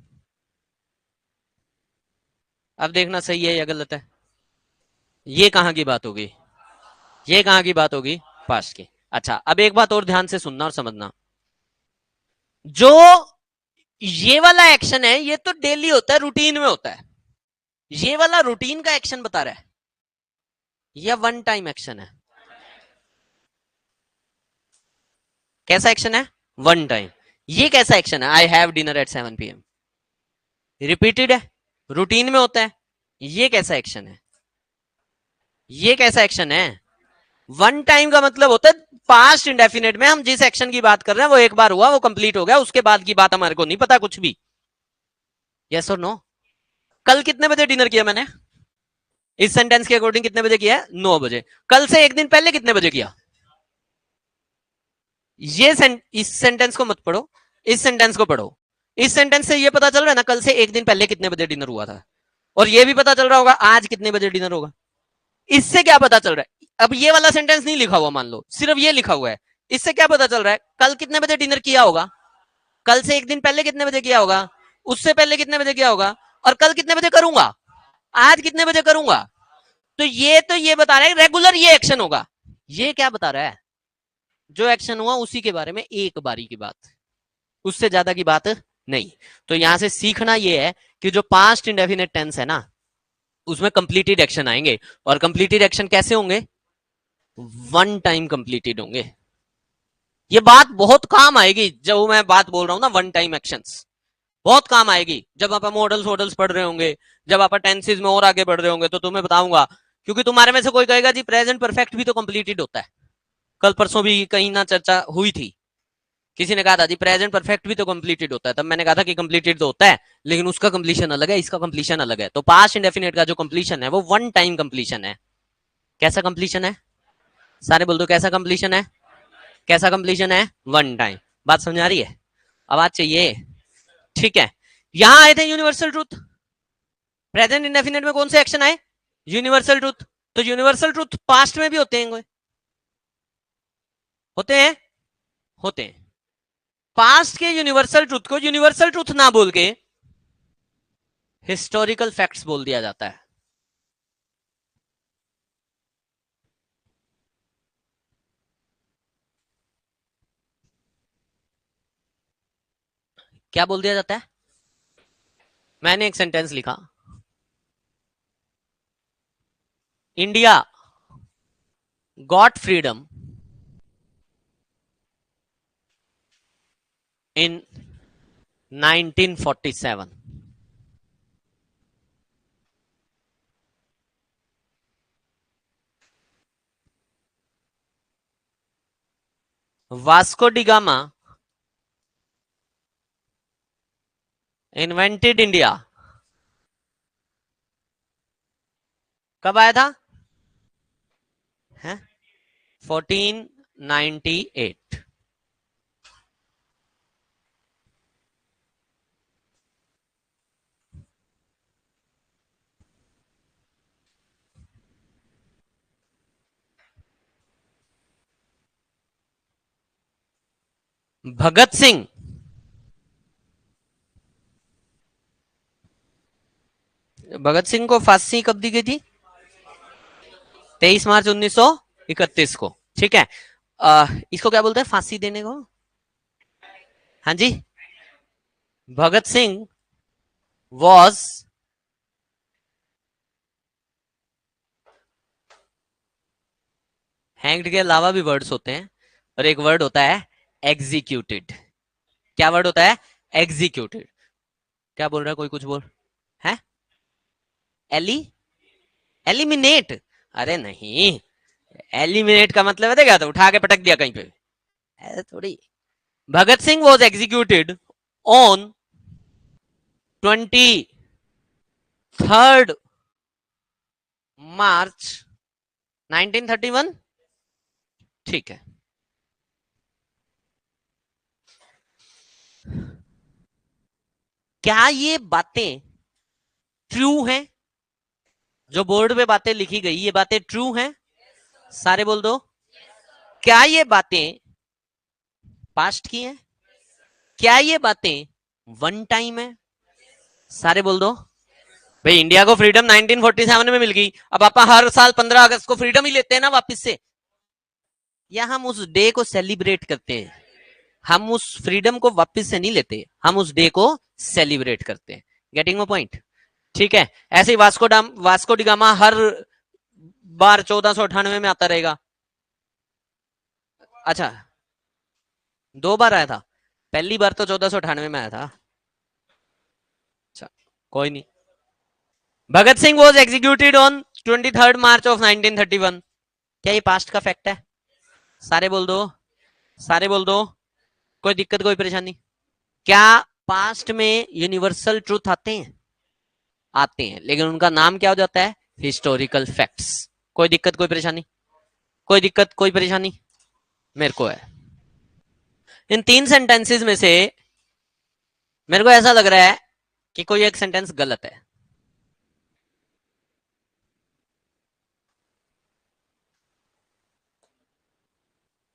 अब देखना सही है या गलत है, ये कहां की बात होगी, ये कहां की बात होगी, पास्ट की। अच्छा, अब एक बात और ध्यान से सुनना और समझना, जो ये वाला एक्शन है ये तो डेली होता है, रूटीन में होता है, ये वाला रूटीन का एक्शन बता रहा है या वन टाइम एक्शन है, कैसा एक्शन है, वन टाइम। ये कैसा एक्शन है, I have dinner eight 7 PM, repeated है, रूटीन में होता है। ये कैसा एक्शन है, ये कैसा एक्शन है, वन टाइम का मतलब होता है पास्ट इंडेफिनेट में हम जिस एक्शन की बात कर रहे हैं वो एक बार हुआ, वो कंप्लीट हो गया, उसके बाद की बात हमारे को नहीं पता कुछ भी। यस और नो, कल कितने बजे डिनर किया मैंने, इस सेंटेंस के अकॉर्डिंग कितने बजे किया है, 9 बजे। कल से एक दिन पहले कितने बजे किया, इस सेंटेंस को मत पढ़ो, इस सेंटेंस को पढ़ो। इस सेंटेंस से ये पता चल रहा है ना कल से एक दिन पहले कितने बजे डिनर हुआ था। और ये भी पता चल रहा होगा आज कितने बजे डिनर होगा। इससे क्या पता चल रहा है, अब ये वाला सेंटेंस नहीं लिखा हुआ, मान लो सिर्फ ये लिखा हुआ है, इससे क्या पता चल रहा है, कल कितने बजे डिनर किया होगा, कल से एक दिन पहले कितने बजे किया होगा, उससे पहले कितने बजे किया होगा, और कल कितने बजे करूंगा, आज कितने बजे करूंगा। तो ये बता रहा है रेगुलर ये एक्शन होगा। ये क्या बता रहा है, जो एक्शन हुआ उसी के बारे में एक बारी की बात, उससे ज्यादा की बात नहीं। तो यहां से सीखना यह है कि जो पास्ट इंडेफिनेट टेंस है ना, उसमें कंप्लीटेड एक्शन आएंगे, और कंप्लीटेड एक्शन कैसे होंगे, वन टाइम कंप्लीटेड होंगे। ये बात बहुत काम आएगी जब मैं बात बोल रहा हूं ना वन टाइम एक्शंस, बहुत काम आएगी जब आप मॉडल्स वॉडल्स पढ़ रहे होंगे, जब आप टेंसेज में और आगे बढ़ रहे होंगे, तो तुम्हें बताऊंगा। क्योंकि तुम्हारे में से कोई कहेगा जी प्रेजेंट परफेक्ट भी तो कंप्लीटेड होता है, कल परसों भी कहीं ना चर्चा हुई थी, किसी ने कहा था जी प्रेजेंट परफेक्ट भी तो कंप्लीटेड होता है, तब मैंने कहा था कि कंप्लीटेड तो होता है लेकिन उसका कंप्लीशन अलग है, इसका कंप्लीशन अलग है। तो पास्ट इंडेफिनेट का जो कंप्लीशन है वो वन टाइम कंप्लीशन है। कैसा कंप्लीशन है, सारे बोल दो कैसा कंप्लीशन है, कैसा कंप्लीशन है, वन टाइम। बात समझ आ रही है, आवाज चाहिए, ठीक है। यहां आए थे यूनिवर्सल ट्रूथ, प्रेजेंट इंडेफिनेट में कौन से एक्शन आए, यूनिवर्सल ट्रूथ। तो यूनिवर्सल ट्रूथ पास्ट में भी होते हैं, होते हैं, होते हैं। पास्ट के यूनिवर्सल ट्रूथ को यूनिवर्सल ट्रूथ ना बोल के हिस्टोरिकल फैक्ट्स बोल दिया जाता है। क्या बोल दिया जाता है, मैंने एक सेंटेंस लिखा, इंडिया गॉट फ्रीडम इन 1947। वास्को डिगामा इन्वेंटेड इंडिया कब आया था, है 1498। भगत सिंह भगत सिंह को फांसी कब दी गई थी, 23 मार्च 1931 को, ठीक है। इसको क्या बोलते हैं फांसी देने को, हाँ जी, भगत सिंह वॉज हैंग्ड के अलावा भी वर्ड्स होते हैं, और एक वर्ड होता है एग्जीक्यूटेड। क्या वर्ड होता है, एग्जीक्यूटेड। क्या बोल रहा है कोई, कुछ बोल है, एली एलिमिनेट, अरे नहीं, एलिमिनेट का मतलब है देखा तो उठा के पटक दिया कहीं पे, ऐसे थोड़ी। भगत सिंह वॉज एग्जीक्यूटेड ऑन 23 मार्च 1931, ठीक है। क्या ये बातें ट्रू हैं, जो बोर्ड पे बातें लिखी गई ये बातें ट्रू हैं, सारे बोल दो। क्या ये बातें पास्ट की हैं, क्या ये बातें वन टाइम है, सारे बोल दो। भाई इंडिया को फ्रीडम 1947 में मिल गई, अब आप हर साल 15 अगस्त को फ्रीडम ही लेते हैं ना वापस से, या हम उस डे को सेलिब्रेट करते हैं, हम उस फ्रीडम को वापस से नहीं लेते, हम उस डे को सेलिब्रेट करते हैं। गेटिंग माय पॉइंट, ठीक है। ऐसे ही वास्को डिगामा हर बार 1498 में आता रहेगा। अच्छा, 2 बार आया था, पहली बार तो 1498 में आया था। अच्छा, कोई नहीं। Bhagat Singh was executed on 23 March of 1931। क्या ये पास्ट का फैक्ट है, सारे बोल दो, सारे बोल दो। कोई दिक्कत कोई परेशानी, क्या पास्ट में यूनिवर्सल ट्रूथ आते हैं, आते हैं, लेकिन उनका नाम क्या हो जाता है, हिस्टोरिकल फैक्ट्स। कोई दिक्कत कोई परेशानी, कोई दिक्कत कोई परेशानी, मेरे को है। इन 3 सेंटेंसेस में से मेरे को ऐसा लग रहा है कि कोई एक सेंटेंस गलत है,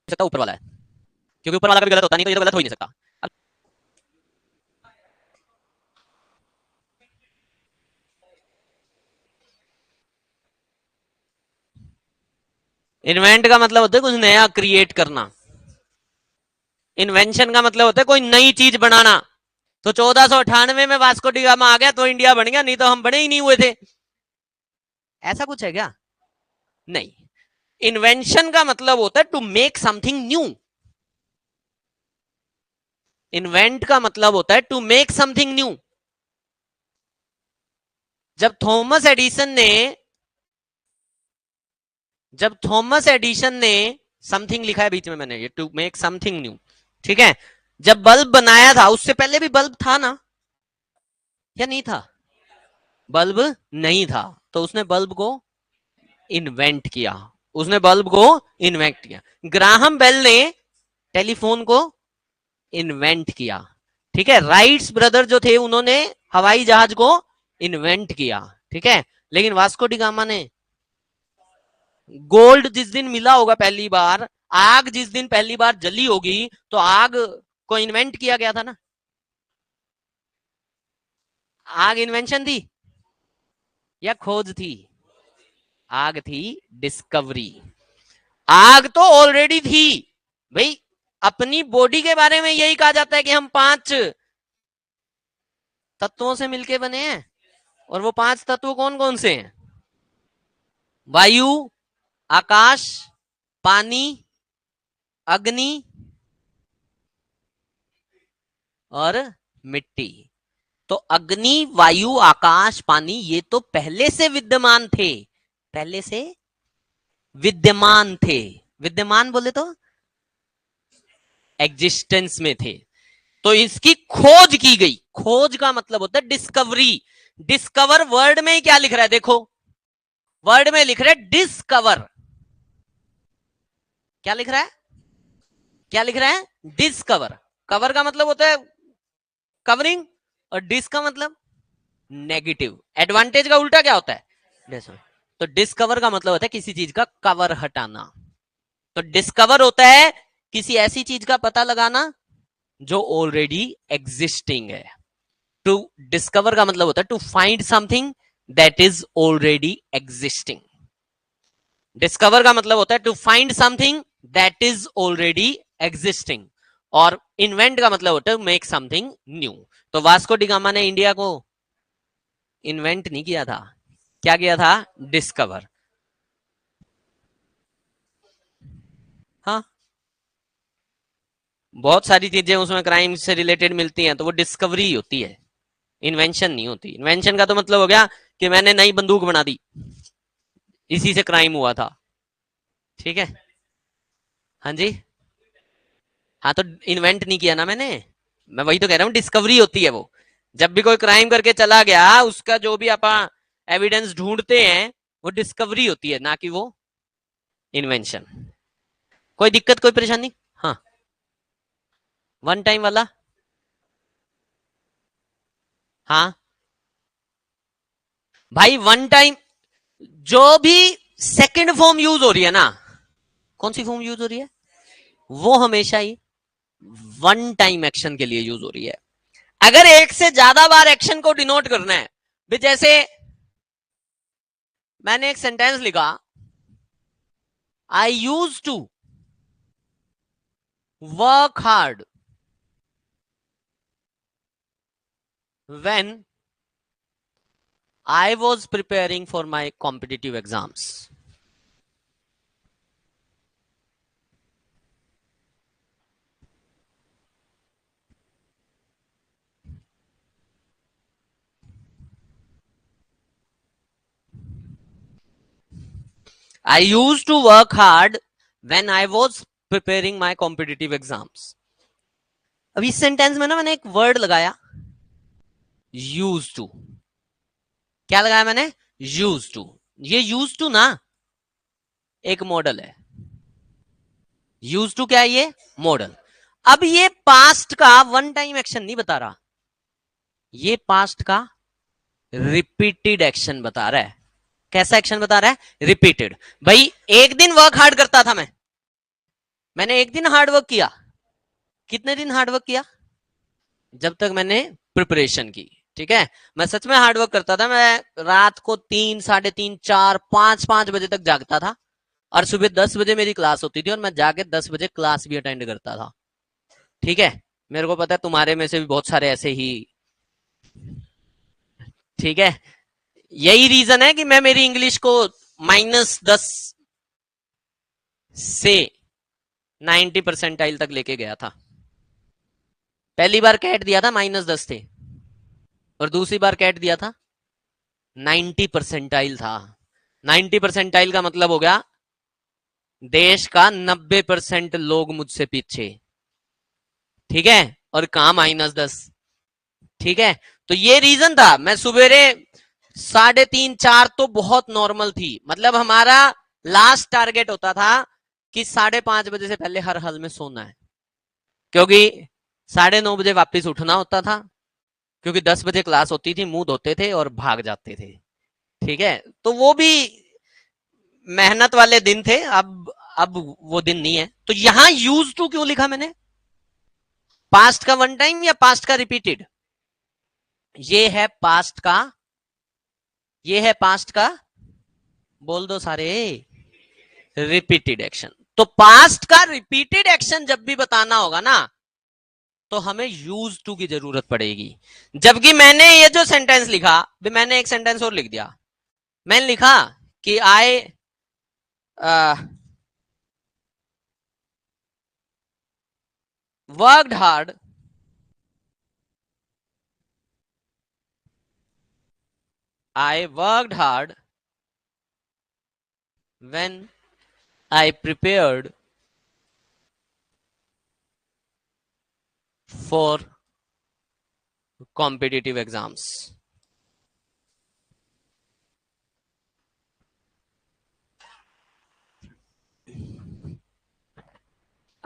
सकता ऊपर वाला है, क्योंकि ऊपर वाला कभी गलत होता नहीं, तो ये तो गलत हो ही नहीं सकता। इन्वेंट का मतलब होता है कुछ नया क्रिएट करना। इन्वेंशन का मतलब होता है कोई नई चीज बनाना। तो 1498 में वास्को डी गामा आ गया तो इंडिया बन गया, नहीं तो हम बने ही नहीं हुए थे। ऐसा कुछ है क्या? नहीं। इन्वेंशन का मतलब होता है to make something new. Invent का मतलब होता है टू मेक समथिंग न्यू। जब थॉमस एडिसन ने समथिंग लिखा है बीच में मैंने, ये टू मेक समथिंग न्यू, ठीक है। जब बल्ब बनाया था उससे पहले भी बल्ब था ना, या नहीं था? बल्ब नहीं था, तो उसने बल्ब को इन्वेंट किया। ग्राहम बेल ने टेलीफोन को इन्वेंट किया, ठीक है। राइट्स ब्रदर जो थे उन्होंने हवाई जहाज को इन्वेंट किया, ठीक है। लेकिन वास्को डी गामा ने गोल्ड जिस दिन मिला होगा पहली बार, आग जिस दिन पहली बार जली होगी, तो आग को इन्वेंट किया गया था ना। आग इन्वेंशन थी या खोज थी? आग थी डिस्कवरी। आग तो ऑलरेडी थी भाई। अपनी बॉडी के बारे में यही कहा जाता है कि हम 5 तत्वों से मिलके बने हैं। और वो 5 तत्व कौन कौन से हैं? वायु, आकाश, पानी, अग्नि और मिट्टी। तो अग्नि, वायु, आकाश, पानी ये तो पहले से विद्यमान थे। पहले से विद्यमान थे। विद्यमान बोले तो एग्जिस्टेंस में थे। तो इसकी खोज की गई। खोज का मतलब होता है डिस्कवरी। डिस्कवर वर्ड में ही क्या लिख रहा है देखो, वर्ड में लिख रहा है डिस्कवर। क्या लिख रहा है? क्या लिख रहा है? डिस्कवर। कवर का मतलब होता है कवरिंग, और डिस का मतलब नेगेटिव। एडवांटेज का उल्टा क्या होता है? तो डिस्कवर का मतलब होता है किसी चीज का कवर हटाना। तो डिस्कवर होता है किसी ऐसी चीज का पता लगाना जो ऑलरेडी एग्जिस्टिंग है। टू डिस्कवर का मतलब होता है to find something that is already existing. Discover का मतलब होता है to find something that is already existing. और इन्वेंट का मतलब होता है मेक समथिंग न्यू। तो वास्को डी गामा ने इंडिया को इन्वेंट नहीं किया था, क्या किया था? डिस्कवर। हाँ, बहुत सारी चीजें उसमें क्राइम से रिलेटेड मिलती हैं, तो वो डिस्कवरी होती है, इन्वेंशन नहीं होती। इन्वेंशन का तो मतलब हो गया कि मैंने नई बंदूक बना दी, इसी से क्राइम हुआ था, ठीक है। हाँ जी। हाँ, तो इन्वेंट नहीं किया ना मैंने, मैं वही तो कह रहा हूँ, डिस्कवरी होती है वो। जब भी कोई क्राइम करके चला गया, उसका जो भी आप एविडेंस ढूंढते हैं वो डिस्कवरी होती है, ना कि वो इन्वेंशन। कोई दिक्कत, कोई परेशानी? हाँ, वन टाइम वाला। हाँ भाई, वन टाइम जो भी सेकंड फॉर्म यूज हो रही है ना, कौन सी फॉर्म यूज हो रही है? वो हमेशा ही वन टाइम एक्शन के लिए यूज हो रही है। अगर एक से ज्यादा बार एक्शन को डिनोट करना है, भी जैसे मैंने एक सेंटेंस लिखा, I use to work hard when I was preparing for my competitive exams. I used to work hard when I was preparing my competitive exams. अब इस सेंटेंस में ना मैंने एक वर्ड लगाया, यूज टू। क्या लगाया मैंने? Use to. ये यूज टू ना एक मॉडल है। यूज टू क्या है? ये मॉडल। अब ये पास्ट का वन टाइम एक्शन नहीं बता रहा, ये पास्ट का रिपीटेड एक्शन बता रहा है। कैसा एक्शन बता रहा है? रिपीटेड। भाई एक दिन वर्क हार्ड करता था मैं, मैंने एक दिन हार्डवर्क किया, कितने दिन हार्डवर्क किया? जब तक मैंने प्रिपरेशन की। ठीक है, मैं सच में हार्डवर्क करता था। मैं रात को 3, 3:30, 4, 5 बजे तक जागता था, और सुबह 10 बजे मेरी क्लास होती थी, और मैं जाके 10 बजे क्लास भी अटेंड करता था। ठीक है, मेरे को पता है तुम्हारे में से भी बहुत सारे ऐसे ही। ठीक है, यही रीजन है कि मैं मेरी इंग्लिश को -10 से 90 परसेंटाइल तक लेके गया था। पहली बार कैट दिया था -10 थे, और दूसरी बार कैट दिया था 90 परसेंटाइल था। 90 परसेंटाइल का मतलब हो गया देश का 90% लोग मुझसे पीछे। ठीक है, और कहा -10। ठीक है, तो ये रीजन था। मैं सवेरे 3:30, 4 तो बहुत नॉर्मल थी। मतलब हमारा लास्ट टारगेट होता था कि 5:30 बजे से पहले हर हाल में सोना है, क्योंकि 9:30 बजे वापस उठना होता था, क्योंकि 10 बजे क्लास होती थी, मुंह धोते थे और भाग जाते थे। ठीक है, तो वो भी मेहनत वाले दिन थे। अब वो दिन नहीं है। तो यहां यूज टू क्यों लिखा मैंने? पास्ट का वन टाइम या पास्ट का रिपीटेड? ये है पास्ट का, ये है पास्ट का, बोल दो सारे, रिपीटेड एक्शन। तो पास्ट का रिपीटेड एक्शन जब भी बताना होगा ना, तो हमें यूज टू की जरूरत पड़ेगी। जबकि मैंने ये जो सेंटेंस लिखा, मैंने एक सेंटेंस और लिख दिया। मैंने लिखा कि I worked hard, I worked hard when I prepared for competitive exams.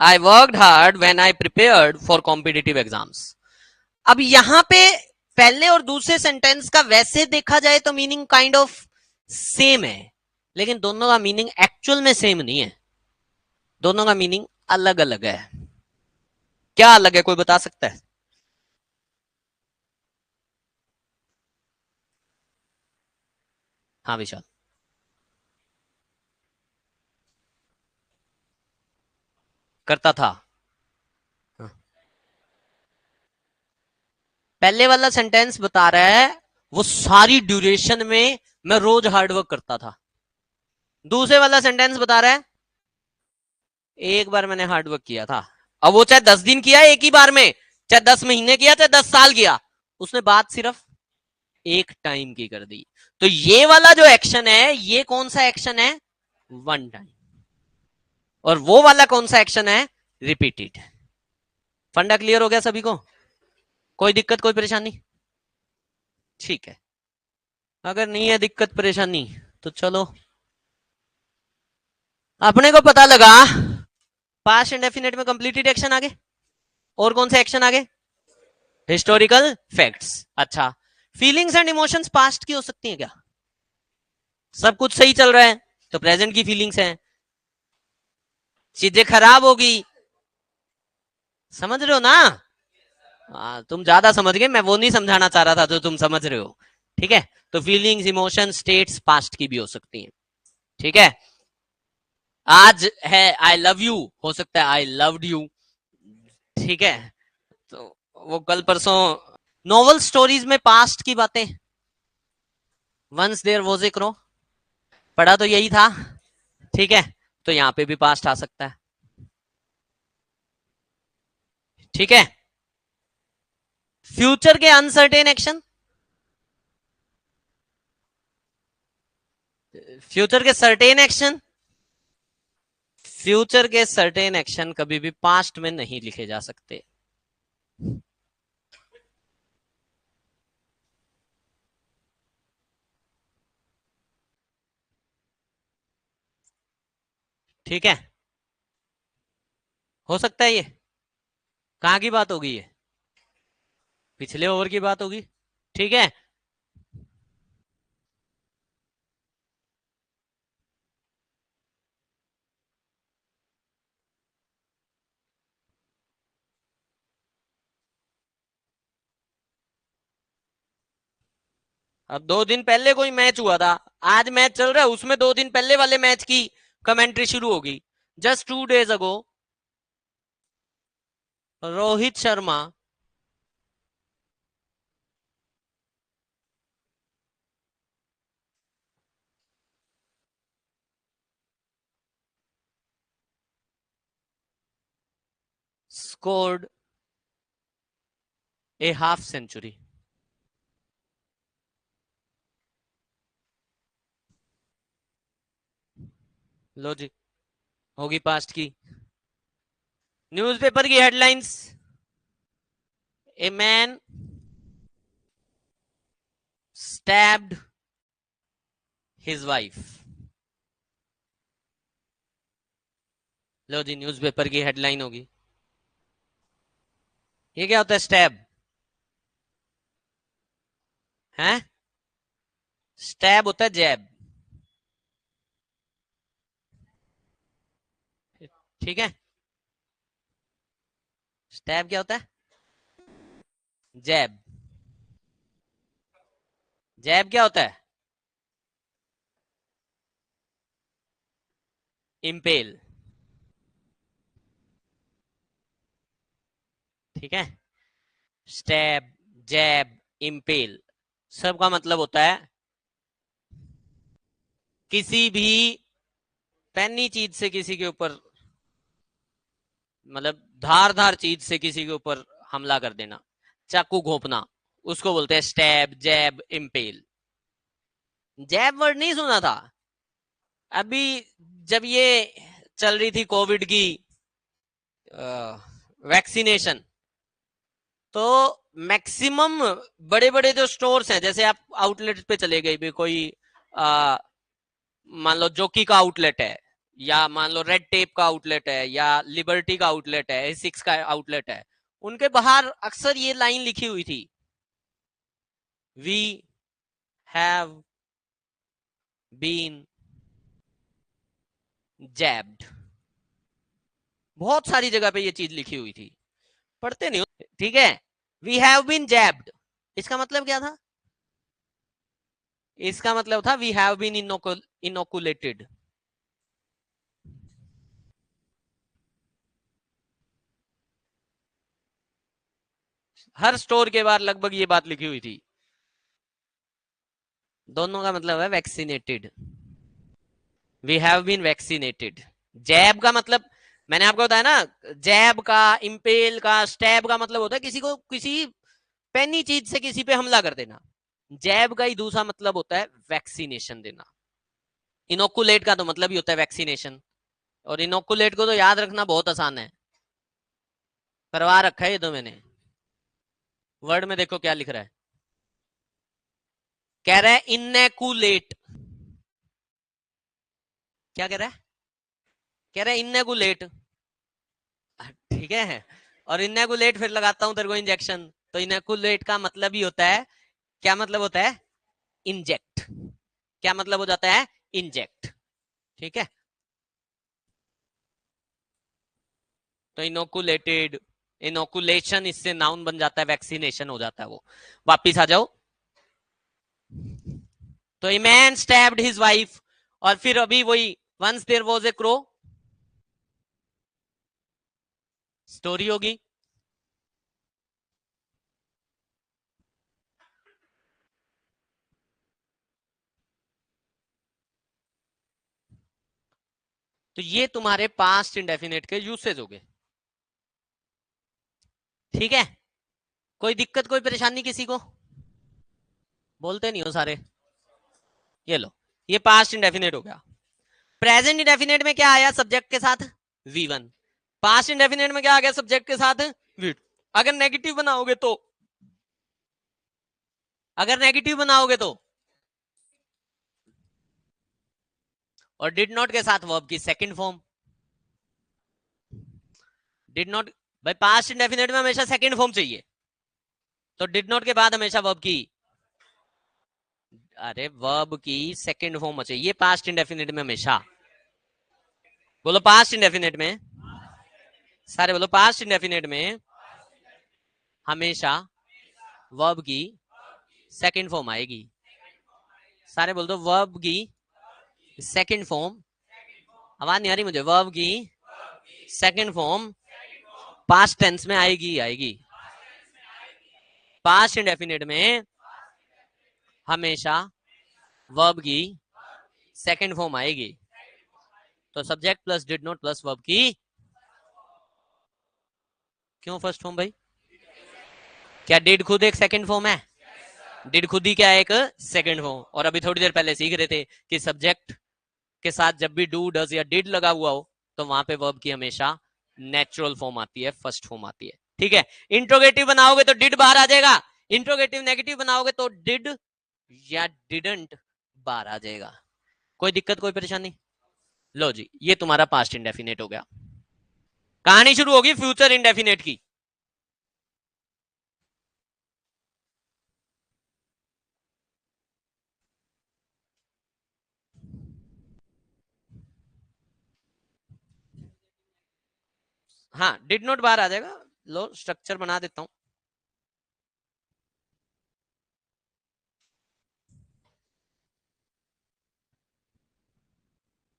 I worked hard when I prepared for competitive exams. अब यहां पे पहले और दूसरे सेंटेंस का वैसे देखा जाए तो मीनिंग काइंड ऑफ सेम है, लेकिन दोनों का मीनिंग एक्चुअल में सेम नहीं है। दोनों का मीनिंग अलग अलग है। क्या अलग है, कोई बता सकता है? हाँ विशाल। करता था। हाँ। पहले वाला सेंटेंस बता रहा है वो सारी ड्यूरेशन में मैं रोज हार्डवर्क करता था। दूसरे वाला सेंटेंस बता रहा है एक बार मैंने हार्डवर्क किया था। अब वो चाहे 10 दिन किया एक ही बार में, चाहे 10 महीने किया, चाहे 10 साल किया, उसने बात सिर्फ एक टाइम की कर दी। तो ये वाला जो एक्शन है, ये कौन सा एक्शन है? One time. और वो वाला कौन सा एक्शन है? रिपीटेड। फंडा क्लियर हो गया सभी को? कोई दिक्कत, कोई परेशानी? ठीक है, अगर नहीं है दिक्कत परेशानी तो चलो, अपने को पता लगा पास्ट इंडेफिनेट में कंप्लीटेड एक्शन आगे। और कौन से एक्शन आगे? Historical facts. अच्छा, फीलिंग्स एंड इमोशंस पास्ट की हो सकती हैं क्या? सब कुछ सही चल रहा है तो प्रेजेंट की फीलिंग्स हैं। चीजें खराब होगी, समझ रहे हो ना? तुम ज्यादा समझ गए, मैं वो नहीं समझाना चाह रहा था जो तुम समझ रहे हो। ठीक है, तो फीलिंग्स, इमोशन, स्टेट्स पास्ट की भी हो सकती हैं। ठीक है, आज है आई लव यू, हो सकता है आई लव्ड यू। ठीक है, तो वो कल परसों नॉवल स्टोरीज में पास्ट की बातें, once there was a crow, पढ़ा तो यही था। ठीक है, तो यहां पे भी पास्ट आ सकता है। ठीक है, फ्यूचर के अनसर्टेन एक्शन, फ्यूचर के सर्टेन एक्शन, फ्यूचर के सर्टेन एक्शन कभी भी पास्ट में नहीं लिखे जा सकते। ठीक है, हो सकता है ये कहां की बात होगी? ये पिछले ओवर की बात होगी। ठीक है, अब 2 दिन पहले कोई मैच हुआ था, आज मैच चल रहा है, उसमें 2 दिन पहले वाले मैच की कमेंट्री शुरू होगी। Just 2 days ago Rohit Sharma scored a half century। लो जी, होगी पास्ट की। न्यूज़पेपर की headlines, a man stabbed his wife. लो जी, न्यूज़पेपर की हेडलाइन होगी। ये क्या होता है स्टैब? है स्टैब होता है जैब। ठीक है, स्टैब क्या होता है? जैब। जैब क्या होता है? इम्पेल। ठीक है, स्टैब, जैब, इम्पेल, सबका मतलब होता है किसी भी पैनी चीज से किसी के ऊपर, मतलब धारदार चीज से किसी के ऊपर हमला कर देना, चाकू घोंपना, उसको बोलते हैं स्टैब, जैब, इम्पेल। जैब वर्ड नहीं सुना था अभी जब ये चल रही थी कोविड की वैक्सीनेशन? तो मैक्सिमम बड़े बड़े जो स्टोर्स हैं, जैसे आप आउटलेट पे चले गए भी, कोई आ, मान लो जोकी का आउटलेट है, या मान लो रेड टेप का आउटलेट है, या लिबर्टी का आउटलेट है, एसिक्स का आउटलेट है, उनके बाहर अक्सर ये लाइन लिखी हुई थी, वी हैव बीन जैब्ड। बहुत सारी जगह पे ये चीज लिखी हुई थी, पढ़ते नहीं हो? ठीक है, वी हैव बीन जैब्ड, इसका मतलब क्या था? इसका मतलब था वी हैव बीन इनोकुलेटेड। हर स्टोर के बाहर लगभग ये बात लिखी हुई थी। दोनों का मतलब है vaccinated. We have been vaccinated. Jab का मतलब मैंने आपको बताया ना, जैब का, इंपेल का, स्टैब का मतलब होता है किसी को किसी पैनी चीज से किसी पे हमला कर देना। जैब का ही दूसरा मतलब होता है वैक्सीनेशन देना। इनोकुलेट का तो मतलब ही होता है वैक्सीनेशन, और इनोकुलेट को तो याद रखना बहुत आसान है, करवा रखा है ये तो मैंने। वर्ड में देखो क्या लिख रहा है, कह रहा है इनेकुलेट। क्या कह रहा है? कह रहा है इनेकुलेट। ठीक है, और इनेकुलेट फिर लगाता हूं तेरे को इंजेक्शन, तो इनेकुलेट का मतलब ही होता है, क्या मतलब होता है? इंजेक्ट। क्या मतलब हो जाता है? इंजेक्ट। ठीक है, तो इनोकुलेटेड, इनोकुलेशन, इससे नाउन बन जाता है, वैक्सीनेशन हो जाता है वो। वापिस आ जाओ। तो a man stabbed his wife, और फिर अभी वही once there was a crow, story होगी। तो ये तुम्हारे पास्ट इंडेफिनेट के यूसेज हो गए। ठीक है, कोई दिक्कत, कोई परेशानी किसी को? बोलते नहीं हो सारे। ये लो, ये पास्ट इंडेफिनेट हो गया। प्रेजेंट इंडेफिनेट में क्या आया सब्जेक्ट के साथ? V1। पास्ट इंडेफिनेट में क्या आ गया सब्जेक्ट के साथ? V2। अगर नेगेटिव बनाओगे तो, अगर नेगेटिव बनाओगे तो, और डिड नॉट के साथ वर्ब की सेकंड फॉर्म। डिड नॉट, भाई पास्ट इंडेफिनेट में हमेशा सेकंड फॉर्म चाहिए, तो डिड नॉट के बाद हमेशा वर्ब की, अरे वर्ब की सेकंड फॉर्म चाहिए पास्ट इंडेफिनेट में हमेशा। बोलो पास्ट इंडेफिनेट में, सारे बोलो पास्ट इंडेफिनेट में हमेशा वर्ब की सेकंड फॉर्म आएगी। सारे बोल दो वर्ब की सेकंड फॉर्म, आवाज नहीं आ रही मुझे, वर्ब की सेकंड फॉर्म पास्ट टेंस में आएगी आएगी। पास्ट इंडेफिनिट में हमेशा वर्ब की सेकंड फॉर्म आएगी। तो subject plus did not plus verb की, क्यों फर्स्ट फॉर्म भाई? क्या डिड खुद एक सेकंड फॉर्म है? डिड खुद ही क्या है, एक सेकंड फॉर्म। और अभी थोड़ी देर पहले सीख रहे थे कि सब्जेक्ट के साथ जब भी डू डज या डिड लगा हुआ हो तो वहां पे वर्ब की हमेशा नेचुरल फॉर्म आती है, फर्स्ट फॉर्म आती है। ठीक है, इंट्रोगेटिव बनाओगे तो डिड बाहर आ जाएगा, इंट्रोगेटिव नेगेटिव बनाओगे तो डिड या डिडंट बाहर आ जाएगा। कोई दिक्कत कोई परेशानी? लो जी, ये तुम्हारा पास्ट इंडेफिनेट हो गया। कहानी शुरू होगी फ्यूचर इंडेफिनेट की। हाँ, डिड नॉट बाहर आ जाएगा। लो स्ट्रक्चर बना देता हूं।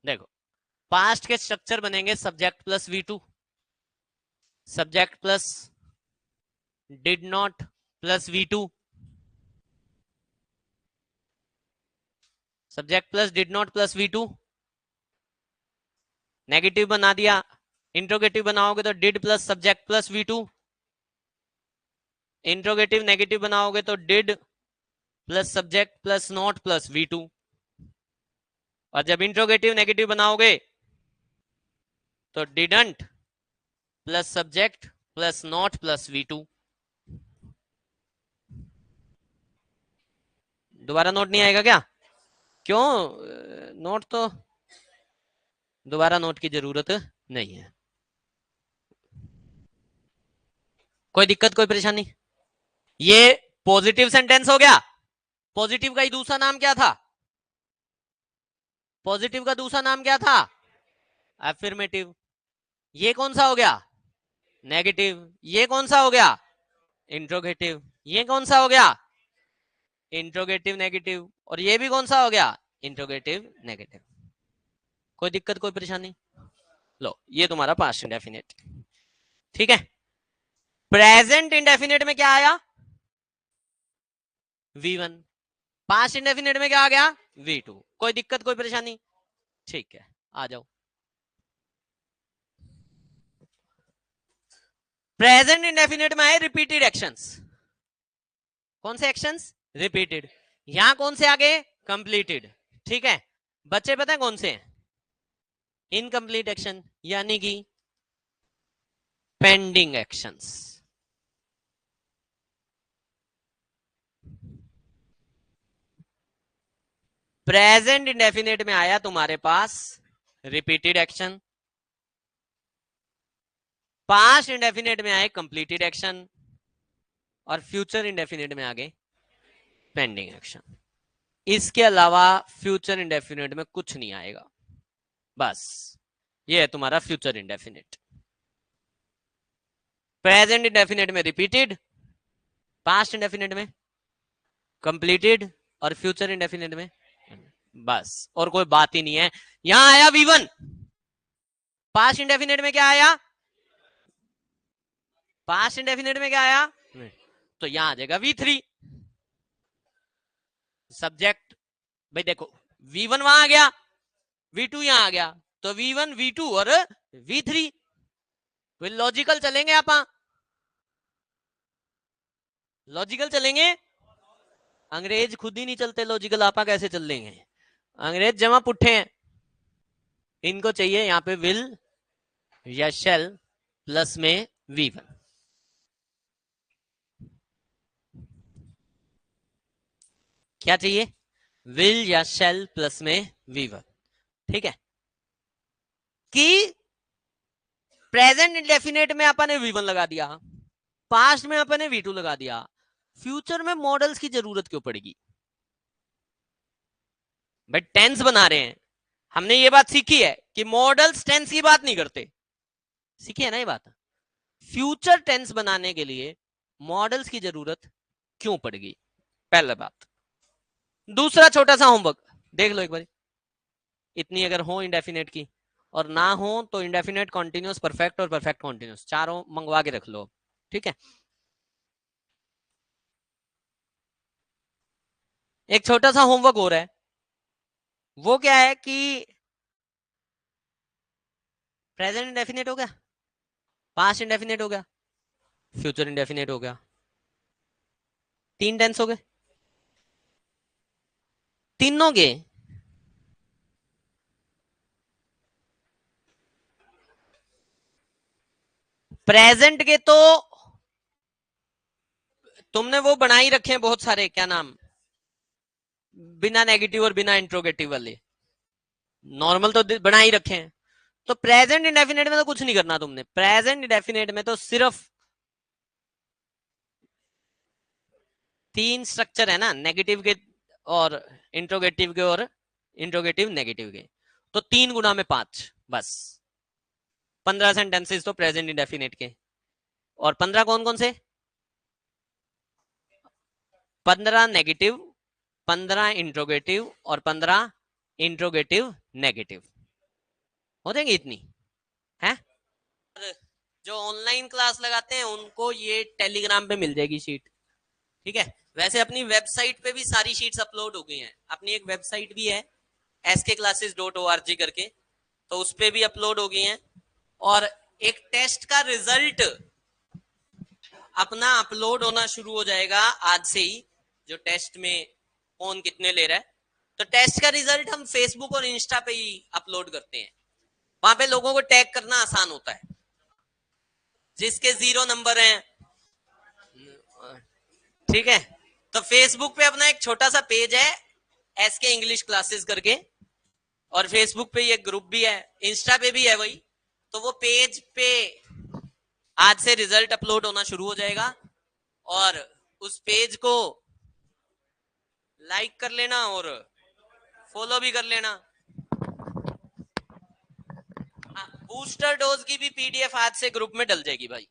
देखो, पास्ट के स्ट्रक्चर बनेंगे subject plus V2, subject plus did not plus V2, subject plus did not plus V2। Negative बना दिया, इंट्रोगेटिव बनाओगे तो did plus subject plus V2, interrogative negative बनाओगे तो did plus subject plus not plus V2। और जब interrogative negative बनाओगे तो didn't plus subject plus not plus V2। दोबारा नोट नहीं आएगा क्या? क्यों? नोट तो दोबारा नोट की जरूरत नहीं है। कोई दिक्कत कोई परेशानी? ये पॉजिटिव सेंटेंस हो गया। पॉजिटिव का ही दूसरा नाम क्या था? पॉजिटिव का दूसरा नाम क्या था? अफर्मेटिव। ये कौन सा हो गया? नेगेटिव। ये कौन सा हो गया? इंट्रोगेटिव। ये कौन सा हो गया? Interrogative negative. और ये भी कौन सा हो गया? Interrogative negative. कोई दिक्कत कोई परेशानी? लो, ये तुम्हारा पास्ट इंडेफिनिट। ठीक है, प्रेजेंट इंडेफिनिट में क्या आया? V1। पास्ट इंडेफिनिट में क्या आ गया? V2। कोई दिक्कत कोई परेशानी? ठीक है, आ जाओ। प्रेजेंट इंडेफिनिट में आए रिपीटेड एक्शंस। कौन से एक्शंस? रिपीटेड। यहां कौन से आगे? कंप्लीटेड। ठीक है, बच्चे पता है कौन से हैं? इनकम्प्लीट एक्शन, यानी कि पेंडिंग एक्शंस। प्रेजेंट इंडेफिनिट में आया तुम्हारे पास रिपीटेड एक्शन, पास्ट इंडेफिनिट में आए कंप्लीटेड एक्शन, और फ्यूचर इंडेफिनिट में आ गए पेंडिंग एक्शन। इसके अलावा फ्यूचर इंडेफिनिट में कुछ नहीं आएगा। बस ये है तुम्हारा फ्यूचर इंडेफिनिट। प्रेजेंट इंडेफिनिट में रिपीटेड, पास्ट इंडेफिनिट में कंप्लीटेड, और फ्यूचर इंडेफिनिट में बस, और कोई बात ही नहीं है। यहां आया V1, पास्ट इंडेफिनिट में क्या आया? पास्ट इंडेफिनिट में क्या आया? तो यहां आ जाएगा V3। सब्जेक्ट, भाई देखो, V1 वहां आ गया, V2 यहां आ गया, तो V1 V2 और V3। तो लॉजिकल चलेंगे आप, लॉजिकल चलेंगे। अंग्रेज खुद ही नहीं चलते लॉजिकल, आपा कैसे चल लेंगे? अंग्रेज जमा पुट्ठे हैं। इनको चाहिए यहां पे विल या शेल प्लस में V1। क्या चाहिए? विल या शेल प्लस में V1। ठीक है, कि प्रेजेंट इंडेफिनेट में अपन ने V1 लगा दिया, पास्ट में अपन ने V2 लगा दिया, फ्यूचर में मॉडल्स की जरूरत क्यों पड़ेगी? भाई टेंस बना रहे हैं, हमने ये बात सीखी है कि मॉडल्स टेंस की बात नहीं करते, सीखी है ना ये बात। फ्यूचर टेंस बनाने के लिए मॉडल्स की जरूरत क्यों पड़ेगी? पहला बात। दूसरा छोटा सा होमवर्क देख लो एक बार, इतनी अगर हो इंडेफिनेट की, और ना हो तो इंडेफिनेट कॉन्टिन्यूस परफेक्ट और परफेक्ट कॉन्टिन्यूस चारों मंगवा के रख लो, ठीक है। एक छोटा सा होमवर्क हो रहा है, वो क्या है कि प्रेजेंट इंडेफिनेट हो गया, पास्ट इंडेफिनेट हो गया, फ्यूचर इंडेफिनेट हो गया, तीन टेंस हो गए, तीनों के प्रेजेंट के तो तुमने वो बना ही रखे हैं बहुत सारे, क्या नाम, बिना नेगेटिव और बिना इंट्रोगेटिव वाले, नॉर्मल तो बना ही रखे हैं। तो प्रेजेंट इंडेफिनेट में तो कुछ नहीं करना तुमने, प्रेजेंट इंडेफिनेट में तो सिर्फ तीन स्ट्रक्चर है ना, नेगेटिव के और इंट्रोगेटिव के और इंट्रोगेटिव नेगेटिव के, तो 3 गुना में 5, बस 15 सेंटेंसेस तो प्रेजेंट इंडेफिनेट के, और 15 कौन कौन से, 15 नेगेटिव, 15 इंट्रोगेटिव और 15 इंट्रोगेटिव नेगेटिव, हो जाएंगे इतनी है। जो ऑनलाइन क्लास लगाते हैं उनको ये टेलीग्राम पे मिल जाएगी शीट, ठीक है। वैसे अपनी वेबसाइट पे भी सारी शीट्स अपलोड हो गई हैं, अपनी एक वेबसाइट भी है skclasses.org करके, तो उस पे भी अपलोड हो गई हैं। और एक टेस्ट का रिजल्ट अपना अपलोड होना शुरू हो जाएगा आज से ही, जो टेस्ट में कौन कितने ले रहा है। तो टेस्ट का रिजल्ट हम फेसबुक और इंस्टा पे ही अपलोड करते हैं, वहां पे लोगों को टैग करना आसान होता है, जिसके 0 नंबर हैं, ठीक है। तो फेसबुक पे अपना एक छोटा सा पेज है एसके इंग्लिश क्लासेस करके, और फेसबुक पे ये ग्रुप भी है, इंस्टा पे भी है वही। तो वो पेज पे आज से रिजल्ट अपलोड होना शुरू हो जाएगा, और उस पेज को लाइक कर लेना और फॉलो भी कर लेना। बूस्टर डोज की भी पीडीएफ आज से ग्रुप में डल जाएगी भाई,